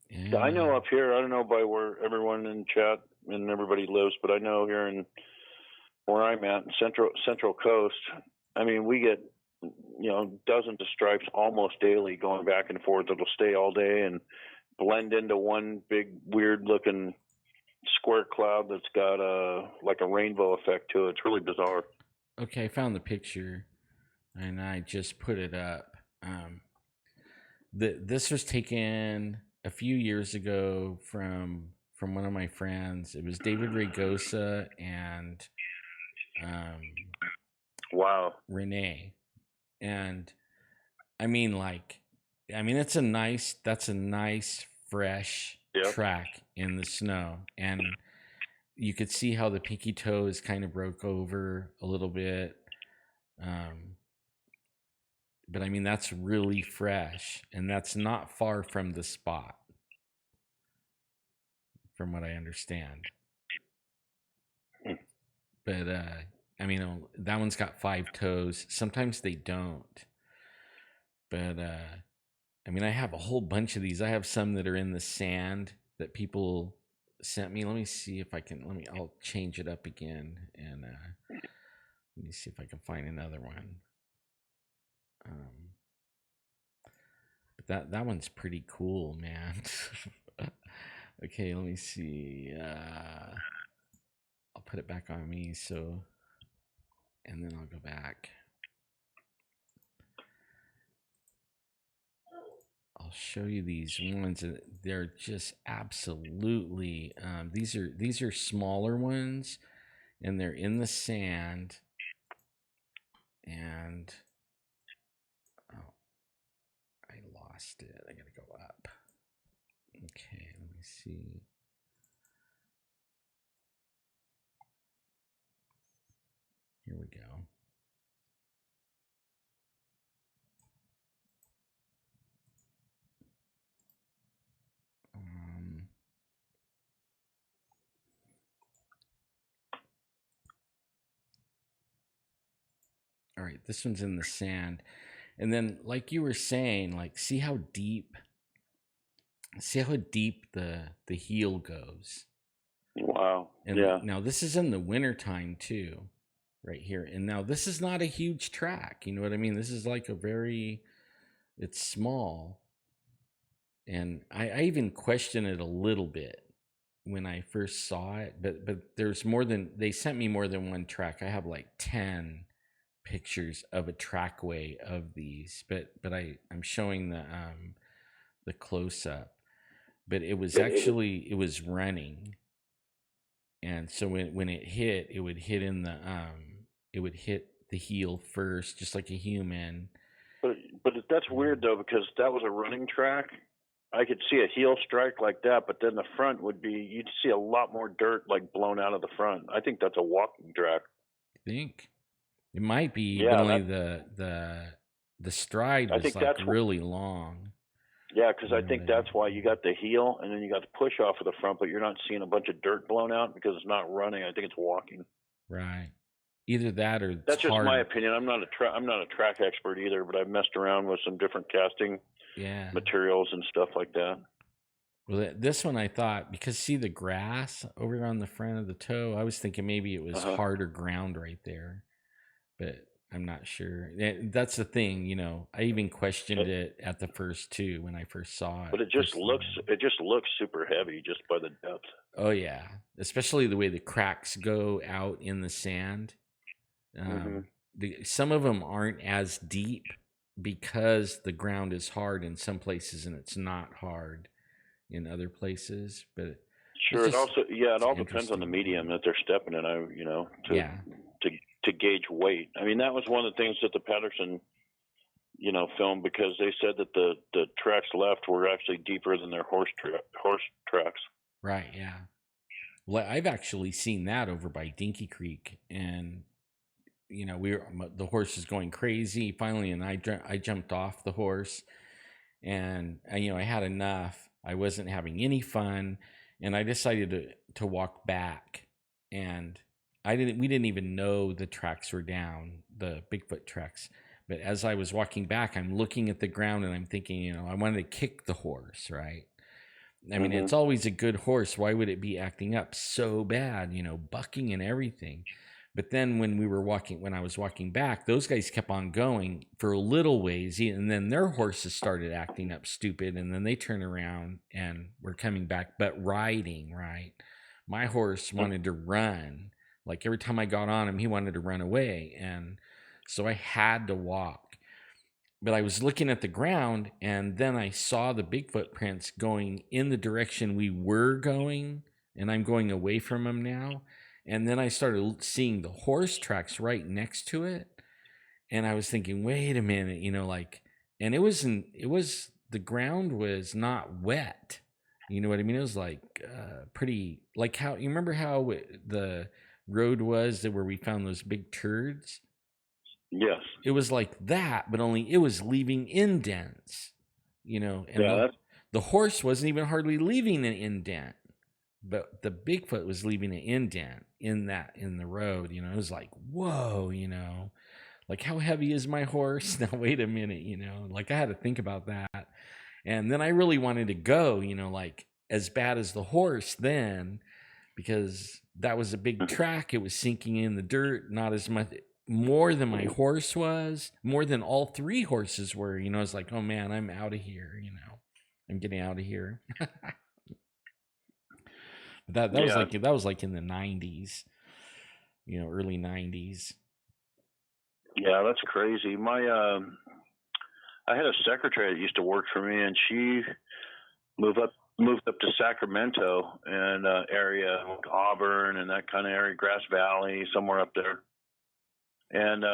Yeah. I know up here, I don't know by where everyone in chat and everybody lives, but I know here in where I'm at, Central Coast, we get, dozens of stripes almost daily going back and forth. It'll stay all day and blend into one big weird looking square cloud that's got like a rainbow effect to it. It's really bizarre. Okay, I found the picture and I just put it up. This was taken a few years ago from one of my friends. It was David Ragosa and Renee. And that's a nice fresh track in the snow, and you could see how the pinky toes kind of broke over a little bit. But that's really fresh, and that's not far from the spot. from what I understand. Hmm. But I mean, that one's got 5 toes. Sometimes they don't. But I mean, I have a whole bunch of these. I have some that are in the sand that people sent me. Let me see if I can. I'll change it up again, and let me see if I can find another one. But that one's pretty cool, man. Okay, let me see. I'll put it back on me, and then I'll go back. I'll show you these ones. They're just absolutely. These are smaller ones, and they're in the sand. And oh, I lost it. I gotta go up. Okay, let me see. Here we go. All right, this one's in the sand. And then, like you were saying, like see how deep the heel goes. Wow. And yeah. now this is in the wintertime too, right here. And now this is not a huge track. You know what I mean? This is like it's small. And I even question it a little bit when I first saw it, but they sent me more than one track. I have like 10 pictures of a trackway of these, but I'm showing the close up. But it was running. And so when it hit, it would hit the heel first, just like a human. But that's weird though, because that was a running track. I could see a heel strike like that, but then the front you'd see a lot more dirt like blown out of the front. I think that's a walking track. I think it might be, but only the stride was like really long. Yeah, because I think that's why you got the heel, and then you got the push off of the front, but you're not seeing a bunch of dirt blown out because it's not running. I think it's walking. Right. Either that or that's just my opinion. I'm not a track expert either, but I've messed around with some different casting materials and stuff like that. Well, this one I thought, because see the grass over on the front of the toe, I was thinking maybe it was harder ground right there, but I'm not sure. That's the thing, you know. I even questioned it at the first two when I first saw it. But it just looks super heavy just by the depth. Oh yeah, especially the way the cracks go out in the sand. Some of them aren't as deep because the ground is hard in some places and it's not hard in other places. But sure, it all depends on the medium that they're stepping in. To gauge weight. I mean, that was one of the things that the Patterson, film, because they said that the tracks left were actually deeper than their horse tracks. Right. Yeah. Well, I've actually seen that over by Dinky Creek, and the horse is going crazy finally, and I jumped off the horse, and I had enough. I wasn't having any fun, and I decided to walk back, and we didn't even know the tracks were down, the Bigfoot tracks. But as I was walking back, I'm looking at the ground and I'm thinking, I wanted to kick the horse, right? I mean, it's always a good horse. Why would it be acting up so bad, bucking and everything? But then when I was walking back, those guys kept on going for a little ways, and then their horses started acting up stupid, and then they turned around and were coming back, but riding, right? My horse wanted to run. Like every time I got on him, he wanted to run away. And so I had to walk. But I was looking at the ground, and then I saw the Bigfoot prints going in the direction we were going, and I'm going away from him now. And then I started seeing the horse tracks right next to it. And I was thinking, wait a minute, and the ground was not wet. You know what I mean? It was like pretty, like how, you remember how the road was where we found those big turds? Yes. It was like that, but only it was leaving indents, and the horse wasn't even hardly leaving an indent, but the Bigfoot was leaving an indent in the road. You know, it was like, whoa, you know, like how heavy is my horse? Now wait a minute, you know, like I had to think about that. And then I really wanted to go, you know, like as bad as the horse then, because that was a big track. It was sinking in the dirt, not as much more than my horse was, more than all three horses were. You know, it's like, oh man, I'm out of here, you know. I'm getting out of here. that was like in the 90s, you know, early 90s. Yeah, that's crazy. I had a secretary that used to work for me, and she moved up to Sacramento and area, like Auburn and that kind of area, Grass Valley, somewhere up there. And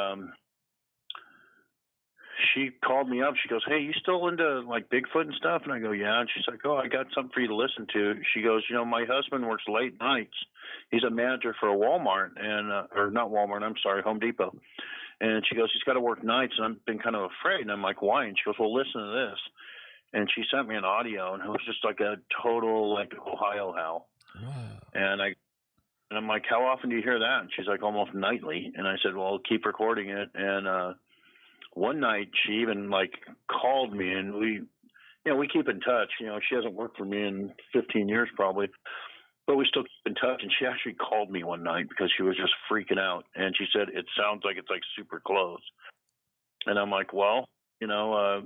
she called me up. She goes, "Hey, you still into like Bigfoot and stuff?" And I go, "Yeah." And she's like, "Oh, I got something for you to listen to." She goes, "You know, my husband works late nights. He's a manager for a Walmart and or not Walmart, I'm sorry, Home Depot." And she goes, "He's got to work nights, and I've been kind of afraid." And I'm like, "Why?" And she goes, "Well, listen to this." And she sent me an audio, and it was just like a total like Ohio howl. Wow. And I'm like, "How often do you hear that?" And she's like, "Almost nightly." And I said, "Well, keep recording it." And one night she even like called me, and we keep in touch. You know, she hasn't worked for me in 15 years probably, but we still keep in touch. And she actually called me one night because she was just freaking out, and she said, "It sounds like it's like super close." And I'm like, "Well, you know,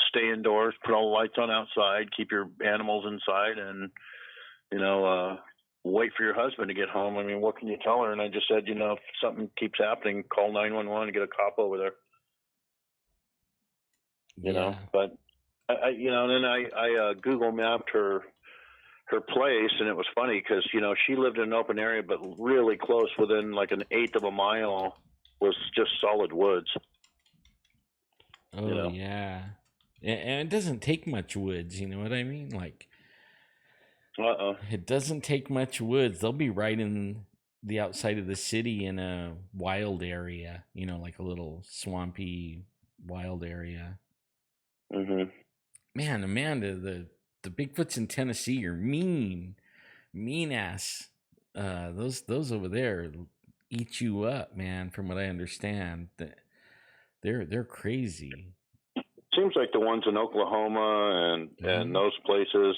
stay indoors, put all the lights on outside, keep your animals inside, and you know, wait for your husband to get home." I mean, what can you tell her? And I just said, you know, if something keeps happening, call 911 and get a cop over there. You know, but and then I Google mapped her place, and it was funny because you know she lived in an open area, but really close, within like an eighth of a mile, was just solid woods. Oh, you know? Yeah. And it doesn't take much woods, you know what I mean? Like, it doesn't take much woods. They'll be right in the outside of the city in a wild area, you know, like a little swampy wild area. Mm-hmm. Man, Amanda, the Bigfoots in Tennessee are mean ass. Those over there eat you up, man. From what I understand, they're crazy. Seems like the ones in Oklahoma and those places,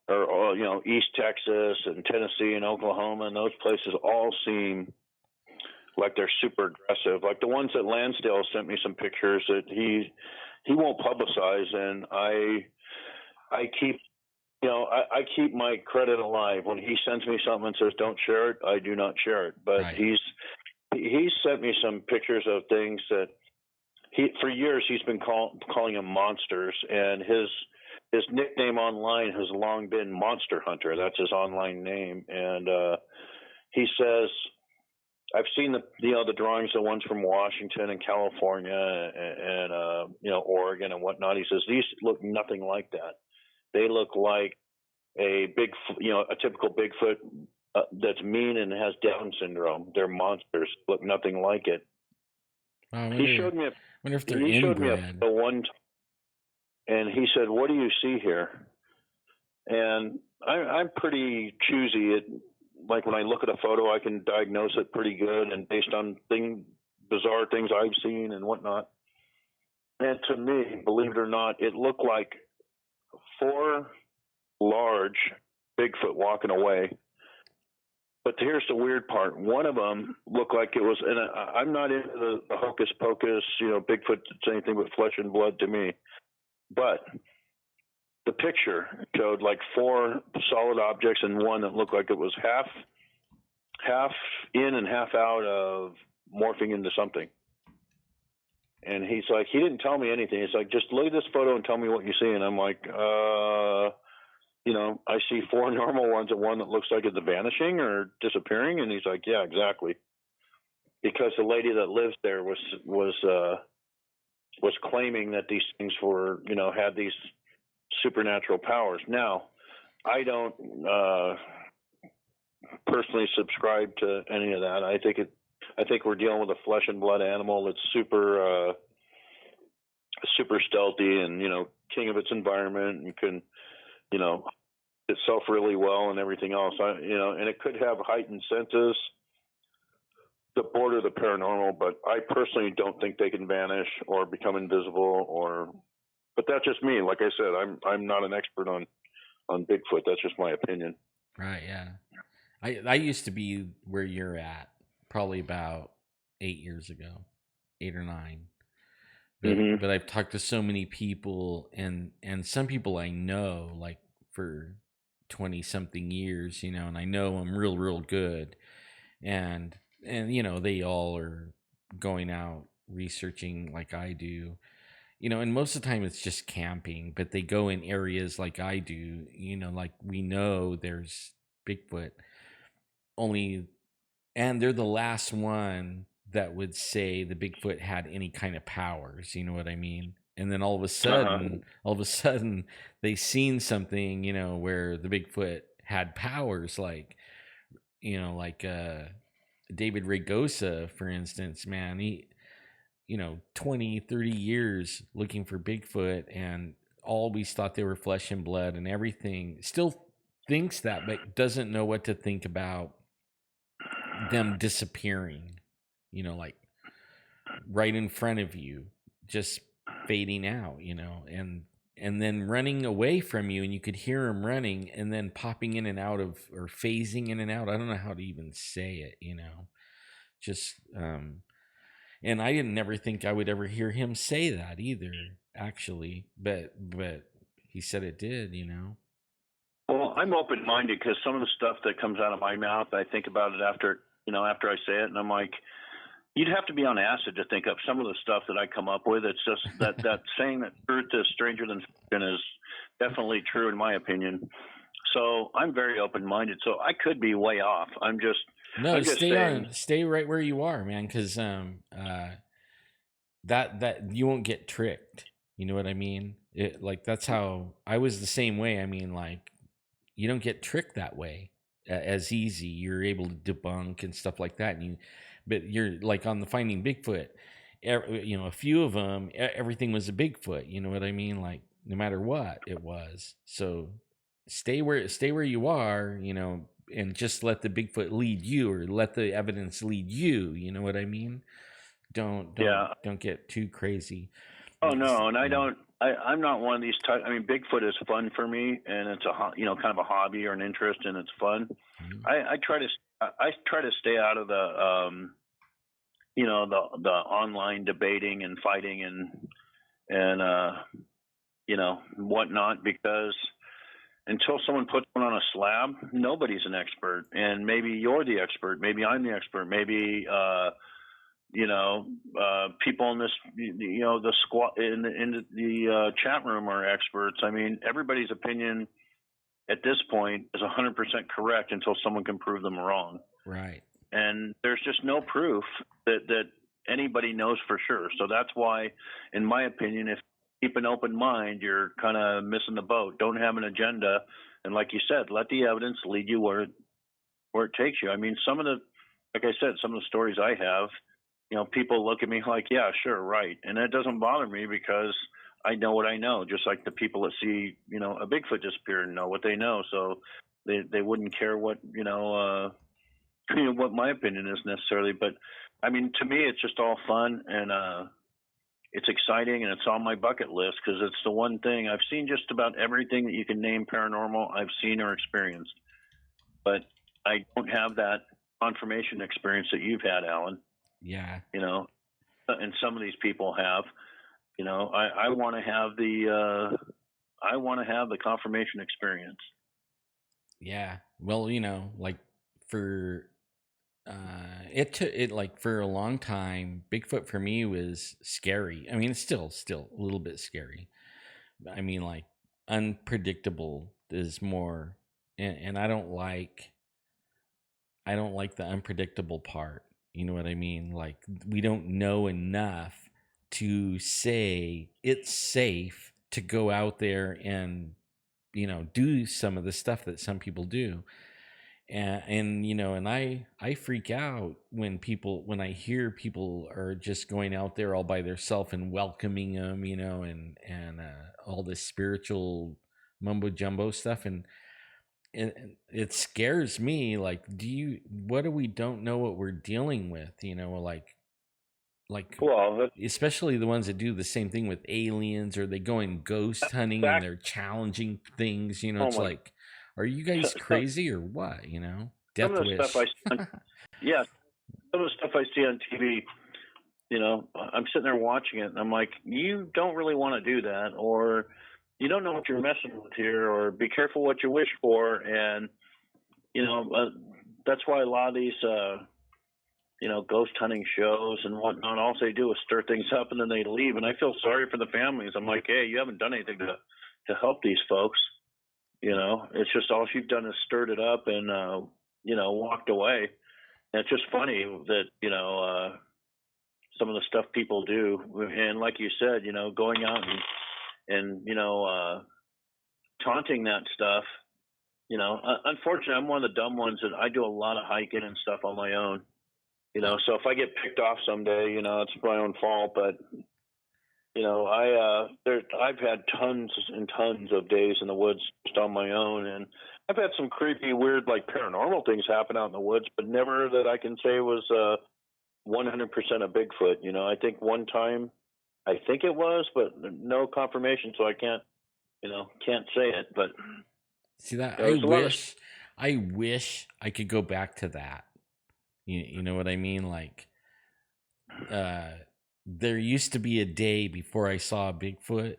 or you know, East Texas and Tennessee and Oklahoma, and those places all seem like they're super aggressive. Like the ones that Lansdale sent me some pictures that he won't publicize, and I keep, you know, I keep my credit alive. When he sends me something and says don't share it, I do not share it. But right. He's sent me some pictures of things that for years he's been calling them monsters, and his nickname online has long been Monster Hunter. That's his online name, and he says, I've seen the drawings, the ones from Washington and California and you know, Oregon and whatnot. He says these look nothing like that. They look like a typical Bigfoot that's mean and has Down syndrome. They're monsters. Look nothing like it. He showed me a one, and he said, "What do you see here?" And I'm pretty choosy. Like when I look at a photo, I can diagnose it pretty good, and based on bizarre things I've seen and whatnot. And to me, believe it or not, it looked like 4 large Bigfoot walking away. But here's the weird part. One of them looked like it was, and I'm not into the hocus pocus, you know, Bigfoot, it's anything but flesh and blood to me. But the picture showed like 4 solid objects and one that looked like it was half in and half out of morphing into something. And he's like, he didn't tell me anything. He's like, just look at this photo and tell me what you see. And I'm like, you know, I see 4 normal ones and one that looks like it's vanishing or disappearing. And he's like, yeah, exactly. Because the lady that lives there was claiming that these things were, you know, had these supernatural powers. Now, I don't personally subscribe to any of that. I think we're dealing with a flesh and blood animal that's super stealthy and, you know, king of its environment and can, you know, itself really well and everything else. And it could have heightened senses that border the paranormal, but I personally don't think they can vanish or become invisible. But that's just me. Like I said, I'm not an expert on Bigfoot. That's just my opinion. Right. Yeah. I used to be where you're at probably about 8 years ago, 8 or 9. But I've talked to so many people, and some people I know like for 20 something years, and I know them real good, and they all are going out researching like I do, and most of the time it's just camping, but they go in areas like I do, like we know there's Bigfoot only, and they're the last one that would say the Bigfoot had any kind of powers, you know what I mean? And then all of a sudden they seen something, where the Bigfoot had powers, like, David Ragosa, for instance, man, he, 20, 30 years looking for Bigfoot and always thought they were flesh and blood and everything, still thinks that, but doesn't know what to think about them disappearing, like right in front of you, just fading out, and then running away from you, and you could hear him running and then popping in and out of, or phasing in and out. I don't know how to even say it, just, and I didn't never think I would ever hear him say that either, actually, but he said it did, Well, I'm open-minded because some of the stuff that comes out of my mouth, I think about it after I say it, and I'm like, you'd have to be on acid to think up some of the stuff that I come up with. It's just that saying that truth is stranger than fiction is definitely true in my opinion. So I'm very open-minded. So I could be way off. I'm just stay right where you are, man, because that you won't get tricked. You know what I mean? Like that's how I was the same way. I mean, like you don't get tricked that way as easy. You're able to debunk and stuff like that, but you're like on the Finding Bigfoot, a few of them, everything was a Bigfoot. You know what I mean? Like no matter what it was. So stay where you are, and just let the Bigfoot lead you, or let the evidence lead you. You know what I mean? Don't get too crazy. Oh no, and I'm not one of these type. I mean, Bigfoot is fun for me, and it's kind of a hobby or an interest, and it's fun. Mm-hmm. I try to stay out of the the online debating and fighting and whatnot, because until someone puts one on a slab, nobody's an expert, and maybe you're the expert, maybe I'm the expert, maybe people in this, the squad in the chat room are experts. I mean, everybody's opinion at this point is 100% correct until someone can prove them wrong. Right. And there's just no proof that anybody knows for sure. So that's why, in my opinion, if you keep an open mind, you're kind of missing the boat. Don't have an agenda. And like you said, let the evidence lead you where it takes you. I mean, like I said, some of the stories I have, people look at me like, yeah, sure, right. And that doesn't bother me because I know what I know, just like the people that see, a Bigfoot disappear and know what they know. So they wouldn't care what, what my opinion is necessarily. But I mean, to me, it's just all fun and it's exciting, and it's on my bucket list because it's the one thing I've seen. Just about everything that you can name paranormal, I've seen or experienced. But I don't have that confirmation experience that you've had, Alan. Yeah. And some of these people have. I want to have the confirmation experience. Yeah. Well, like for it like for a long time, Bigfoot for me was scary. I mean, it's still a little bit scary. I mean, like unpredictable is more, and I don't like the unpredictable part. You know what I mean? Like we don't know enough to say it's safe to go out there and do some of the stuff that some people do. And I freak out when I hear people are just going out there all by themselves and welcoming them, and all this spiritual mumbo jumbo stuff. And and it scares me. Like, what do we don't know what we're dealing with? Like, Well, especially the ones that do the same thing with aliens, or they go in ghost hunting and they're challenging things. oh It's my, like, are you guys crazy or what? some Death of the stuff wish. yeah, some of the stuff I see on TV, I'm sitting there watching it and I'm like, you don't really want to do that, or you don't know what you're messing with here, or be careful what you wish for. And, that's why a lot of these, ghost hunting shows and whatnot, all they do is stir things up and then they leave. And I feel sorry for the families. I'm like, hey, you haven't done anything to help these folks. It's just all you've done is stirred it up and, walked away. And it's just funny that, some of the stuff people do. And like you said, going out and taunting that stuff, unfortunately, I'm one of the dumb ones that I do a lot of hiking and stuff on my own. So if I get picked off someday, it's my own fault. But I've had tons and tons of days in the woods just on my own, and I've had some creepy, weird, like paranormal things happen out in the woods, but never that I can say was 100% a Bigfoot. I think one time, I think it was, but no confirmation, so I can't say it. But See that? I wish I could go back to that. You know what I mean? Like, there used to be a day before I saw Bigfoot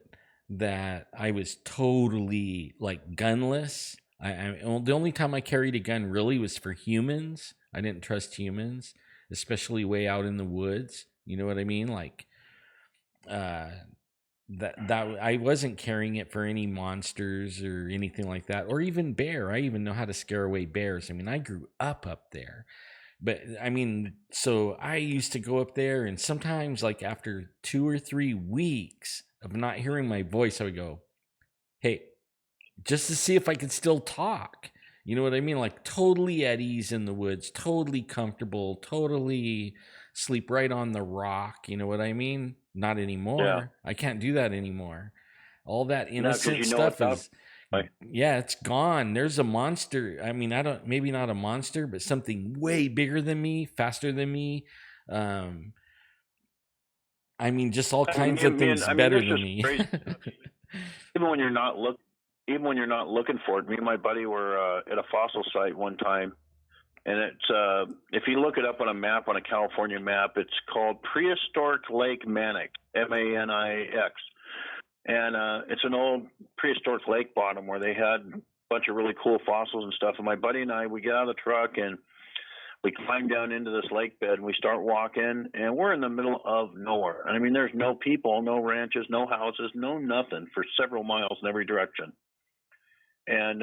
that I was totally like gunless. The only time I carried a gun really was for humans. I didn't trust humans, especially way out in the woods. You know what I mean? Like, that I wasn't carrying it for any monsters or anything like that, or even bear. I even know how to scare away bears. I mean, I grew up there. But I mean, so I used to go up there, and sometimes, like after 2 or 3 weeks of not hearing my voice, I would go, hey, just to see if I could still talk. You know what I mean? Like totally at ease in the woods, totally comfortable, totally sleep right on the rock. You know what I mean? Not anymore. yeah, I can't do that anymore. All that no, 'cause innocent stuff is, Right. yeah, it's gone. There's a monster. I mean, maybe not a monster, but something way bigger than me, faster than me. I mean, just all kinds of things better than me. even when you're not looking for it. Me and my buddy were at a fossil site one time, and it's if you look it up on a map, on a California map, it's called Prehistoric Lake Manic, Manix. And it's an old prehistoric lake bottom where they had a bunch of really cool fossils and stuff. And my buddy and I, we get out of the truck and we climb down into this lake bed and we start walking, and we're in the middle of nowhere. And I mean, there's no people, no ranches, no houses, no nothing for several miles in every direction. And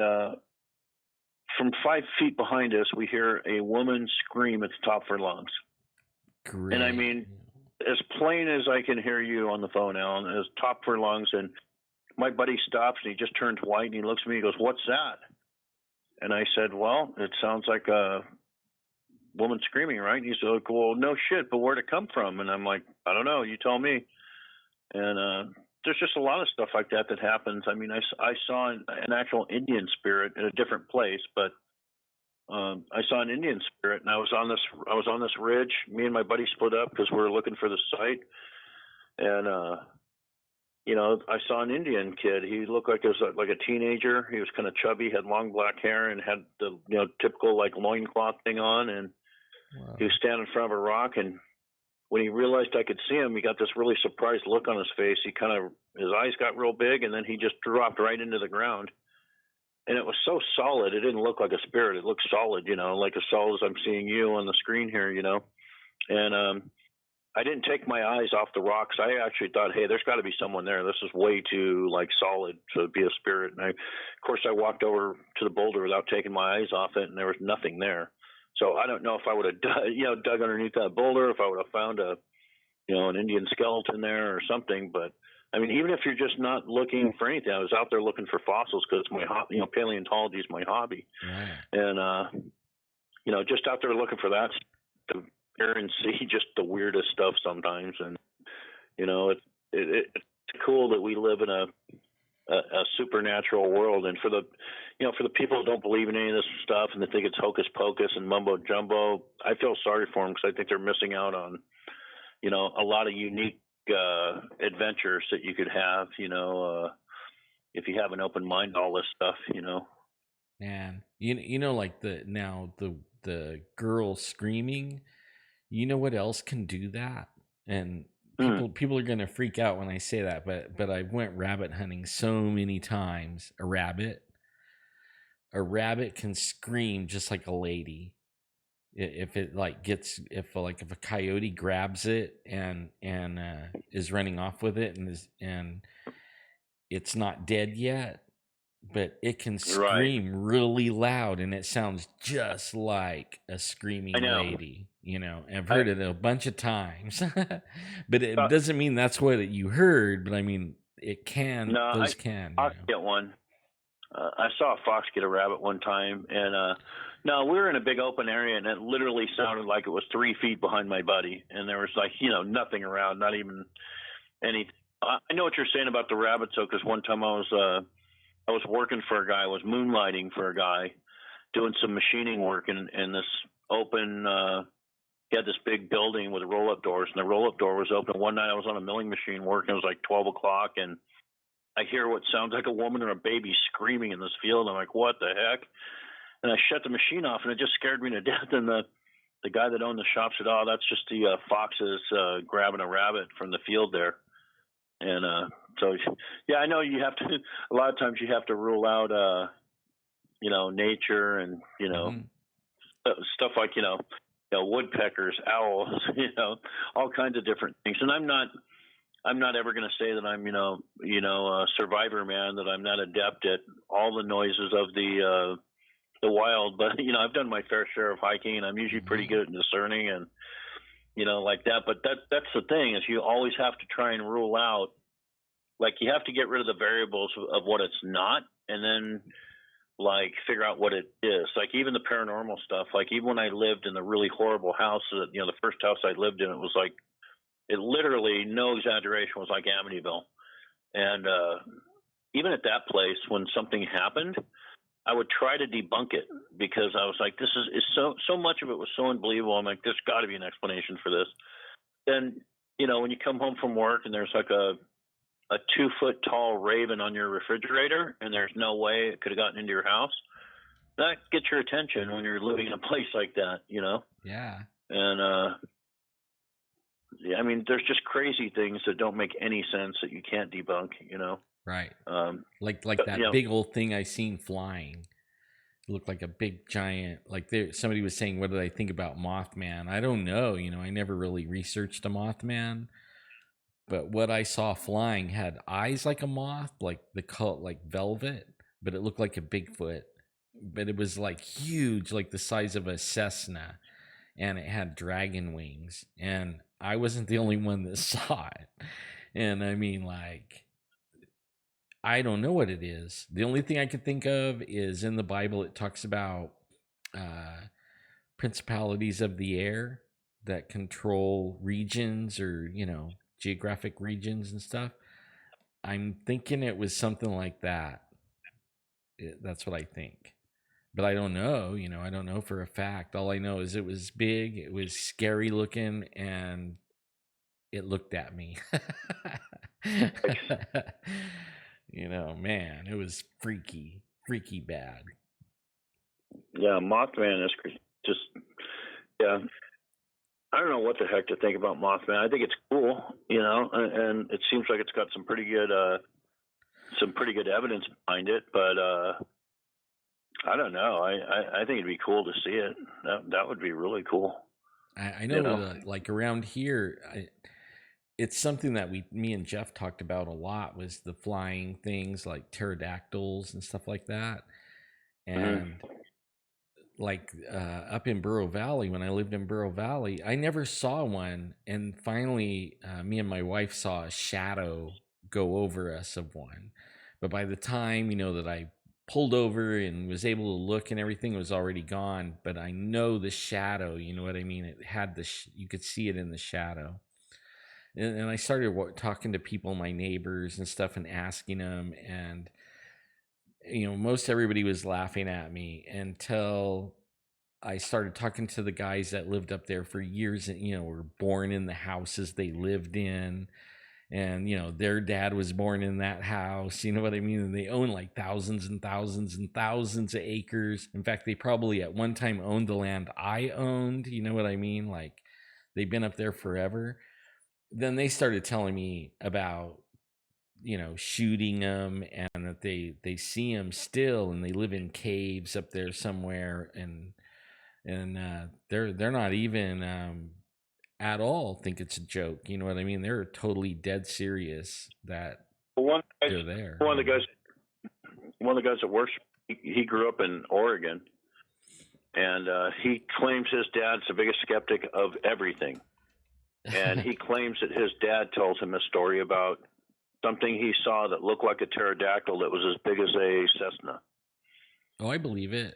from 5 feet behind us, we hear a woman scream at the top of her lungs. Great. And I mean, as plain as I can hear you on the phone, Alan, as top of her lungs. And my buddy stops and he just turns white and he looks at me and he goes, "What's that?" And I said, "Well, it sounds like a woman screaming, right?" And he said, "Well, no shit, but where'd it come from?" And I'm like, "I don't know, you tell me." And there's just a lot of stuff like that happens. I mean, I saw an actual Indian spirit in a different place, but I saw an Indian spirit, and I was on this ridge. Me and my buddy split up because we were looking for the site, and I saw an Indian kid. He looked like like a teenager. He was kind of chubby, had long black hair, and had the typical like loincloth thing on. And wow. He was standing in front of a rock, and when he realized I could see him, he got this really surprised look on his face. His eyes got real big, and then he just dropped right into the ground. And it was so solid, it didn't look like a spirit. It looked solid, like as solid as I'm seeing you on the screen here, And I didn't take my eyes off the rocks. I actually thought, hey, there's got to be someone there. This is way too solid to be a spirit. And of course, I walked over to the boulder without taking my eyes off it, and there was nothing there. So I don't know if I would have dug underneath that boulder, if I would have found an Indian skeleton there or something. But I mean, even if you're just not looking for anything, I was out there looking for fossils because my paleontology is my hobby. Right. And just out there looking for that to hear and see just the weirdest stuff sometimes. And it's cool that we live in a supernatural world. And for the for the people who don't believe in any of this stuff and they think it's hocus pocus and mumbo jumbo, I feel sorry for them, because I think they're missing out on a lot of unique adventures that you could have. If you have an open mind to all this stuff. Man, like the girl screaming. You know what else can do that? And people are gonna freak out when I say that, but I went rabbit hunting so many times. A rabbit can scream just like a lady. If it if a coyote grabs it and is running off with it and it's not dead yet, but it can scream really loud, and it sounds just like a screaming lady. I've heard it a bunch of times, but it doesn't mean that's what you heard. But I mean, it can. No, those can. I'll get one. I saw a fox get a rabbit one time, and no, we were in a big open area, and it literally sounded like it was 3 feet behind my buddy, and there was nothing around, not even anything. I know what you're saying about the rabbits, though, because one time I was working for a guy, I was moonlighting for a guy, doing some machining work in this open. He had this big building with roll-up doors, and the roll-up door was open. One night I was on a milling machine working. It was like 12 o'clock, and I hear what sounds like a woman or a baby screaming in this field. I'm like, what the heck? And I shut the machine off, and it just scared me to death. And the guy that owned the shop said, "Oh, that's just the foxes grabbing a rabbit from the field there." And so, yeah, I know you have to. A lot of times you have to rule out, nature and stuff like woodpeckers, owls, all kinds of different things. And I'm not ever going to say that I'm a survivor man, that I'm not adept at all the noises of the wild. But I've done my fair share of hiking, and I'm usually pretty good at discerning and like that. But that's the thing, is you always have to try and rule out, like, you have to get rid of the variables of what it's not, and then figure out what it is. Like, even the paranormal stuff, like, even when I lived in the really horrible house, the first house I lived in, it was like, it literally, no exaggeration, was like Amityville. And even at that place, when something happened, I would try to debunk it, because I was like, this is so much of it was so unbelievable. I'm like, there's got to be an explanation for this. Then, when you come home from work and there's like a 2-foot tall raven on your refrigerator, and there's no way it could have gotten into your house, that gets your attention when you're living in a place like that, Yeah. And I mean, there's just crazy things that don't make any sense that you can't debunk, Right. Like that big old thing I seen flying. It looked like a big giant. Somebody was saying, what did I think about Mothman? I don't know. I never really researched a Mothman, but what I saw flying had eyes like a moth, like velvet, but it looked like a Bigfoot. But it was like huge, like the size of a Cessna, and it had dragon wings. And I wasn't the only one that saw it. And I mean, I don't know what it is. The only thing I could think of is in the Bible, it talks about principalities of the air that control regions, or, geographic regions and stuff. I'm thinking it was something like that. That's what I think. But I don't know, I don't know for a fact. All I know is it was big, it was scary looking, and it looked at me. Man, it was freaky bad. Yeah, Mothman is just, yeah. I don't know what the heck to think about Mothman. I think it's cool, and it seems like it's got some pretty good evidence behind it. But I don't know. I think it'd be cool to see it. That would be really cool. I know, like around here, it's something that me and Jeff talked about a lot, was the flying things like pterodactyls and stuff like that. And up in Burro Valley, when I lived in Burro Valley, I never saw one. And finally, me and my wife saw a shadow go over us of one. But by the time, that I pulled over and was able to look and everything, was already gone. But I know the shadow, you know what I mean? It had you could see it in the shadow. and I started talking to people, my neighbors and stuff, and asking them, and most everybody was laughing at me until I started talking to the guys that lived up there for years and were born in the houses they lived in, and their dad was born in that house, you know what I mean, and they own like thousands and thousands and thousands of acres. In fact, they probably at one time owned the land I owned, you know what I mean, like they've been up there forever. Then they started telling me about shooting them, and that they see them still, and they live in caves up there somewhere, and they're not even at all think it's a joke, you know what I mean. They're totally dead serious that they're there. One of the guys that works, he grew up in Oregon, and he claims his dad's the biggest skeptic of everything, and he claims that his dad tells him a story about something he saw that looked like a pterodactyl that was as big as a Cessna. Oh, I believe it.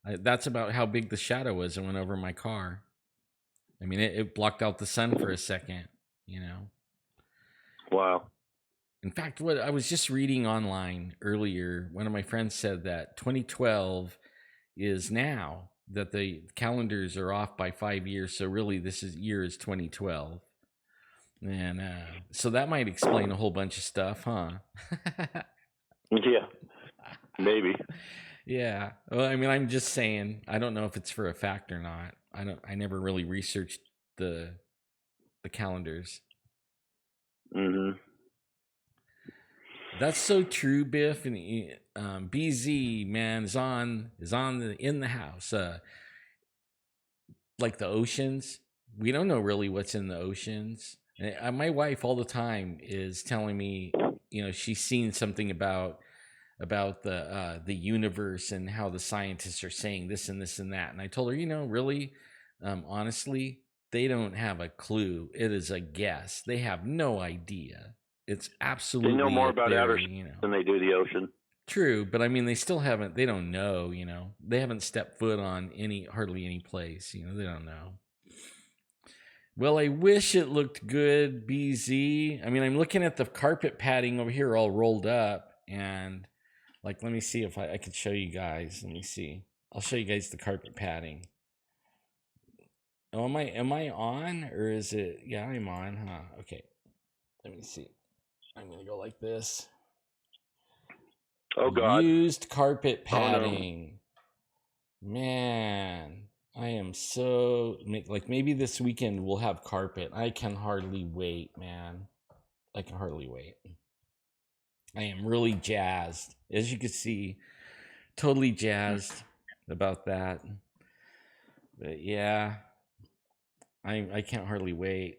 That's about how big the shadow was. It went over my car. I mean, it blocked out the sun for a second, Wow. In fact, what I was just reading online earlier, one of my friends said that 2012 is now, that the calendars are off by 5 years. So really year is 2012. And so that might explain a whole bunch of stuff, huh? Yeah, maybe. Yeah. Well, I mean, I'm just saying, I don't know if it's for a fact or not. I never really researched the calendars. Mm-hmm. That's so true, Biff. And BZ, man, is in the house. Like the oceans, we don't know really what's in the oceans. My wife all the time is telling me, she's seen something about the universe, and how the scientists are saying this and this and that. And I told her, really, honestly, they don't have a clue. It is a guess. They have no idea. It's absolutely, they know more about outer space than they do the ocean. True, but I mean, they still haven't. They don't know. They haven't stepped foot on hardly any place. They don't know. Well, I wish it looked good, BZ. I mean, I'm looking at the carpet padding over here all rolled up, and like, let me see if I can show you guys. Let me see. I'll show you guys the carpet padding. Oh, am I on, or is it? Yeah, I'm on, huh? Okay. Let me see. I'm going to go like this. Oh, God. Used carpet padding. Oh, no. Man, I am so, like, maybe this weekend we'll have carpet. I can hardly wait, man. I can hardly wait. I am really jazzed. As you can see, totally jazzed about that. But yeah, I can't hardly wait.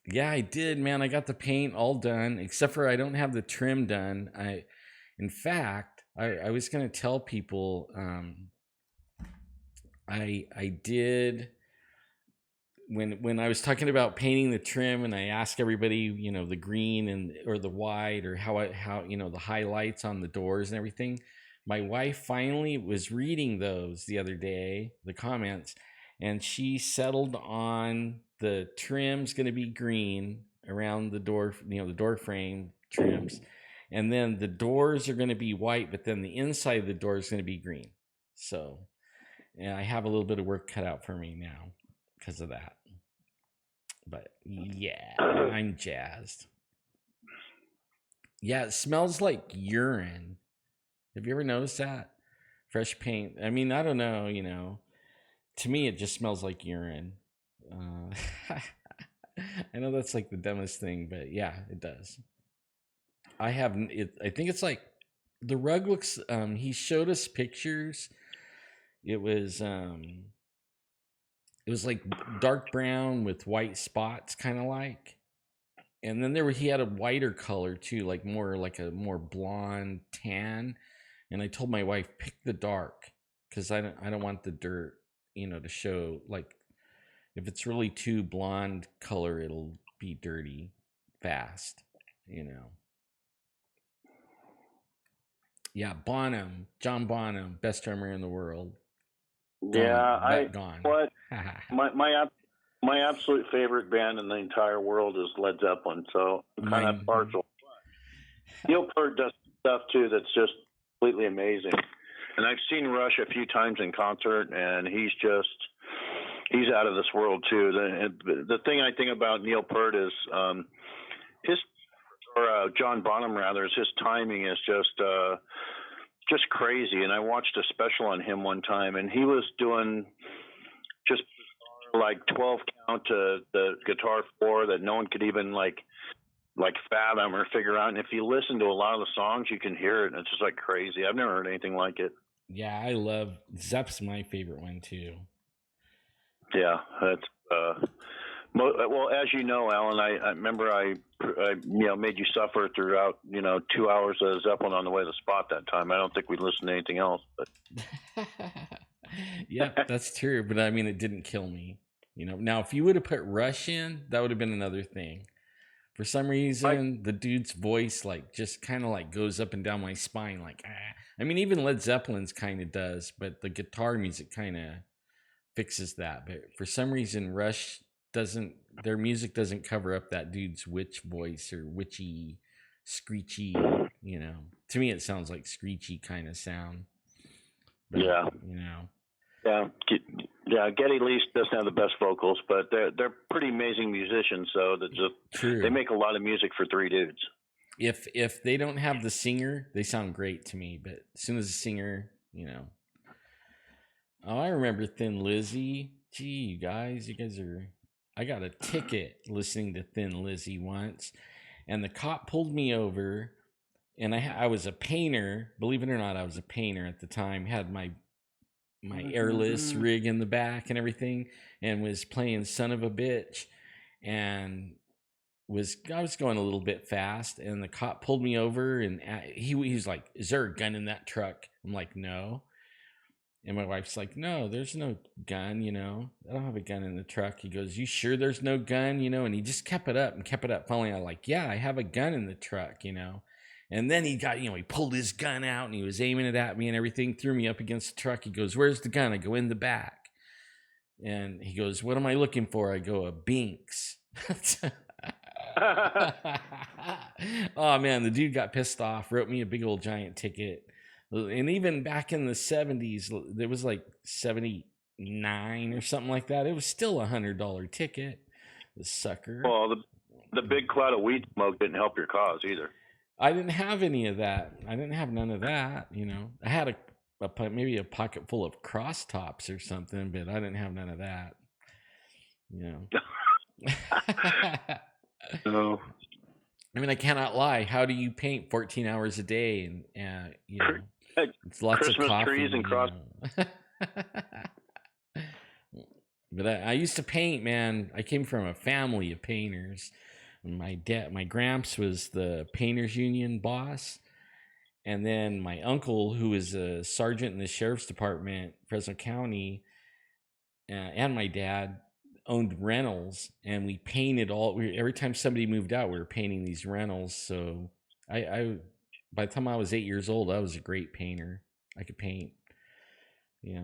Yeah, I did, man. I got the paint all done, except for I don't have the trim done. In fact, I was going to tell people, I did, when I was talking about painting the trim, and I asked everybody, the green or the white, or how the highlights on the doors and everything. My wife finally was reading those the other day, the comments, and she settled on the trim's going to be green around the door, the door frame trims. And then the doors are going to be white, but then the inside of the door is going to be green. So, yeah, I have a little bit of work cut out for me now because of that. But yeah, I'm jazzed. Yeah, it smells like urine. Have you ever noticed that? Fresh paint. I mean, I don't know, to me, it just smells like urine. I know that's like the dumbest thing, but yeah, it does. I think it's like the rug looks, he showed us pictures. It was like dark brown with white spots, kind of like. And then he had a whiter color too, like a more blonde tan. And I told my wife, pick the dark, because I don't want the dirt, to show. Like, if it's really too blonde color, it'll be dirty fast, Yeah, John Bonham, best drummer in the world. Yeah, Gone. What? my My absolute favorite band in the entire world is Led Zeppelin, so I'm kind of partial. Neil Peart does stuff too that's just completely amazing. And I've seen Rush a few times in concert, and he's out of this world too. The thing I think about Neil Peart is John Bonham rather, is his timing is just crazy. And I watched a special on him one time, and he was doing just like 12 count to the guitar 4 that no one could even like fathom or figure out. And if you listen to a lot of the songs, you can hear it, and it's just like crazy. I've never heard anything like it. Yeah, I love Zepp's my favorite one too. Yeah, that's well, as you know, Alan, I remember I made you suffer throughout 2 hours of Zeppelin on the way to the spot that time. I don't think we listened to anything else, but yeah, that's true. But I mean, it didn't kill me. Now if you would have put Rush in, that would have been another thing. For some reason, the dude's voice just kind of goes up and down my spine. I mean, even Led Zeppelin's kind of does, but the guitar music kind of fixes that. But for some reason, Rush doesn't. Their music doesn't cover up that dude's witch voice or witchy, screechy. To me, it sounds like screechy kind of sound. But, yeah. Yeah, Geddy Lee doesn't have the best vocals, but they're pretty amazing musicians. So they make a lot of music for 3 dudes. If they don't have the singer, they sound great to me. But as soon as the singer, oh, I remember Thin Lizzy. Gee, you guys are. I got a ticket listening to Thin Lizzy once, and the cop pulled me over, and I was a painter. Believe it or not, I was a painter at the time. Had my airless rig in the back and everything, and was playing Son of a Bitch, and I was going a little bit fast, and the cop pulled me over, and he was like, "Is there a gun in that truck?" I'm like, "No." And my wife's like, "No, there's no gun, I don't have a gun in the truck." He goes, "You sure there's no gun, And he just kept it up. Finally, I'm like, "Yeah, I have a gun in the truck, And then he got, he pulled his gun out and he was aiming it at me and everything, threw me up against the truck. He goes, "Where's the gun?" I go, "In the back." And he goes, "What am I looking for?" I go, "A Binks." Oh, man, the dude got pissed off, wrote me a big old giant ticket. And even back in the 70s, there was like 79 or something like that. It was still $100 ticket. The sucker. Well, the big cloud of weed smoke didn't help your cause either. I didn't have any of that. I didn't have none of that. I had maybe a pocket full of cross tops or something, but I didn't have none of that. No. I mean, I cannot lie. How do you paint 14 hours a day? And it's lots Christmas of coffee, trees and cross. But I used to paint, man. I came from a family of painters. My gramps was the painters union boss, and then my uncle, who was a sergeant in the sheriff's department, Fresno County, and my dad owned rentals, and we painted every time somebody moved out, we were painting these rentals. So I by the time I was 8 years old, I was a great painter. I could paint,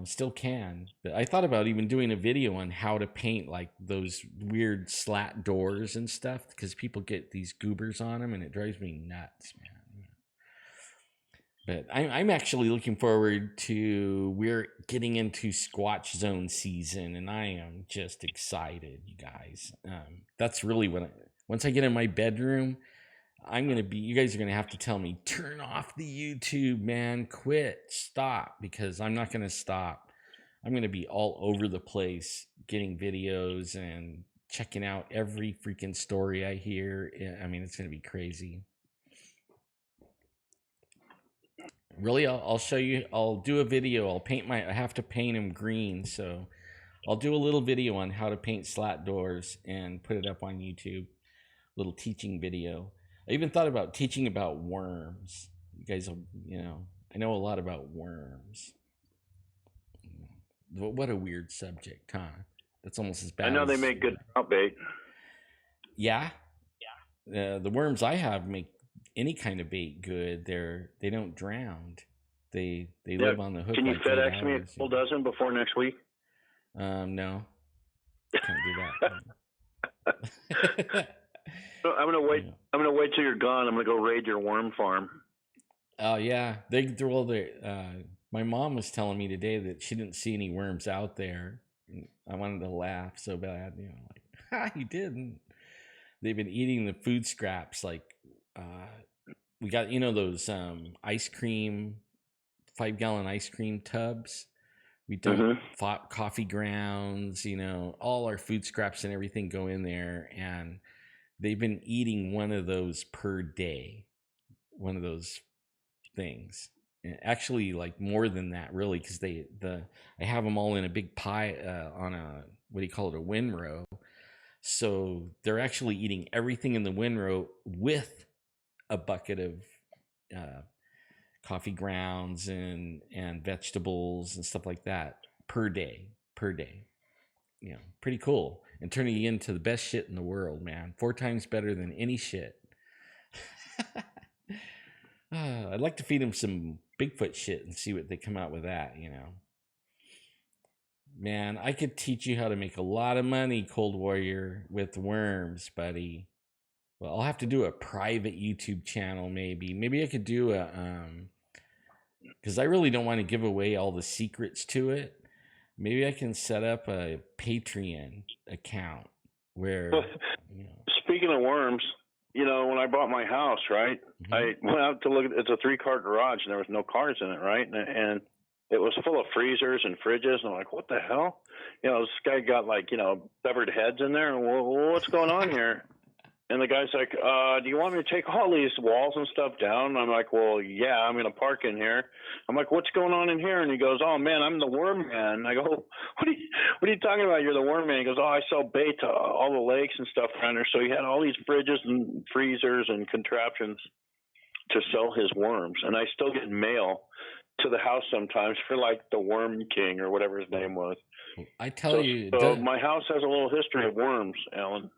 still can. But I thought about even doing a video on how to paint like those weird slat doors and stuff, because people get these goobers on them and it drives me nuts, man. But I'm actually looking forward to, we're getting into Squatch Zone season, and I am just excited, you guys. That's really once I get in my bedroom, you guys are going to have to tell me, turn off the YouTube, man, quit, stop, because I'm not going to stop. I'm going to be all over the place getting videos and checking out every freaking story I hear. I mean, it's going to be crazy. Really, I'll show you. I'll do a video. I have to paint them green, so I'll do a little video on how to paint slat doors and put it up on YouTube. Little teaching video. I even thought about teaching about worms. You guys will, I know a lot about worms. What a weird subject, huh? That's almost as bad. I know they make good trout bait. Yeah. The worms I have make any kind of bait good. They don't drown. They live on the hook. Can you FedEx me a full dozen before next week? No. Can't do that. So I'm gonna wait. Yeah. I'm gonna wait till you're gone. I'm gonna go raid your worm farm. Oh yeah, my mom was telling me today that she didn't see any worms out there. And I wanted to laugh so bad, like, ha, you didn't. They've been eating the food scraps, like we got those ice cream 5-gallon ice cream tubs. We dump coffee grounds, all our food scraps and everything go in there, and they've been eating one of those per day, one of those things. Actually, like more than that, really, because I have them all in a big pie on a, what do you call it, a windrow. So they're actually eating everything in the windrow with a bucket of coffee grounds and vegetables and stuff like that per day. Pretty cool, and turning you into the best shit in the world, man. 4 times better than any shit. I'd like to feed them some Bigfoot shit and see what they come out with that, Man, I could teach you how to make a lot of money, Cold Warrior, with worms, buddy. Well, I'll have to do a private YouTube channel, maybe. Maybe I could do because I really don't want to give away all the secrets to it. Maybe I can set up a Patreon account where, Speaking of worms, when I bought my house, right, I went out to look at, it's a 3-car garage and there was no cars in it, right? And it was full of freezers and fridges. And I'm like, what the hell? This guy got severed heads in there. What's going on here? And the guy's like, do you want me to take all these walls and stuff down? And I'm like, well, yeah, I'm going to park in here. I'm like, what's going on in here? And he goes, oh, man, I'm the worm man. I go, what are you talking about? You're the worm man. He goes, oh, I sell bait to all the lakes and stuff around here. So he had all these fridges and freezers and contraptions to sell his worms. And I still get mail to the house sometimes for the Worm King or whatever his name was. I tell you. So my house has a little history of worms, Alan.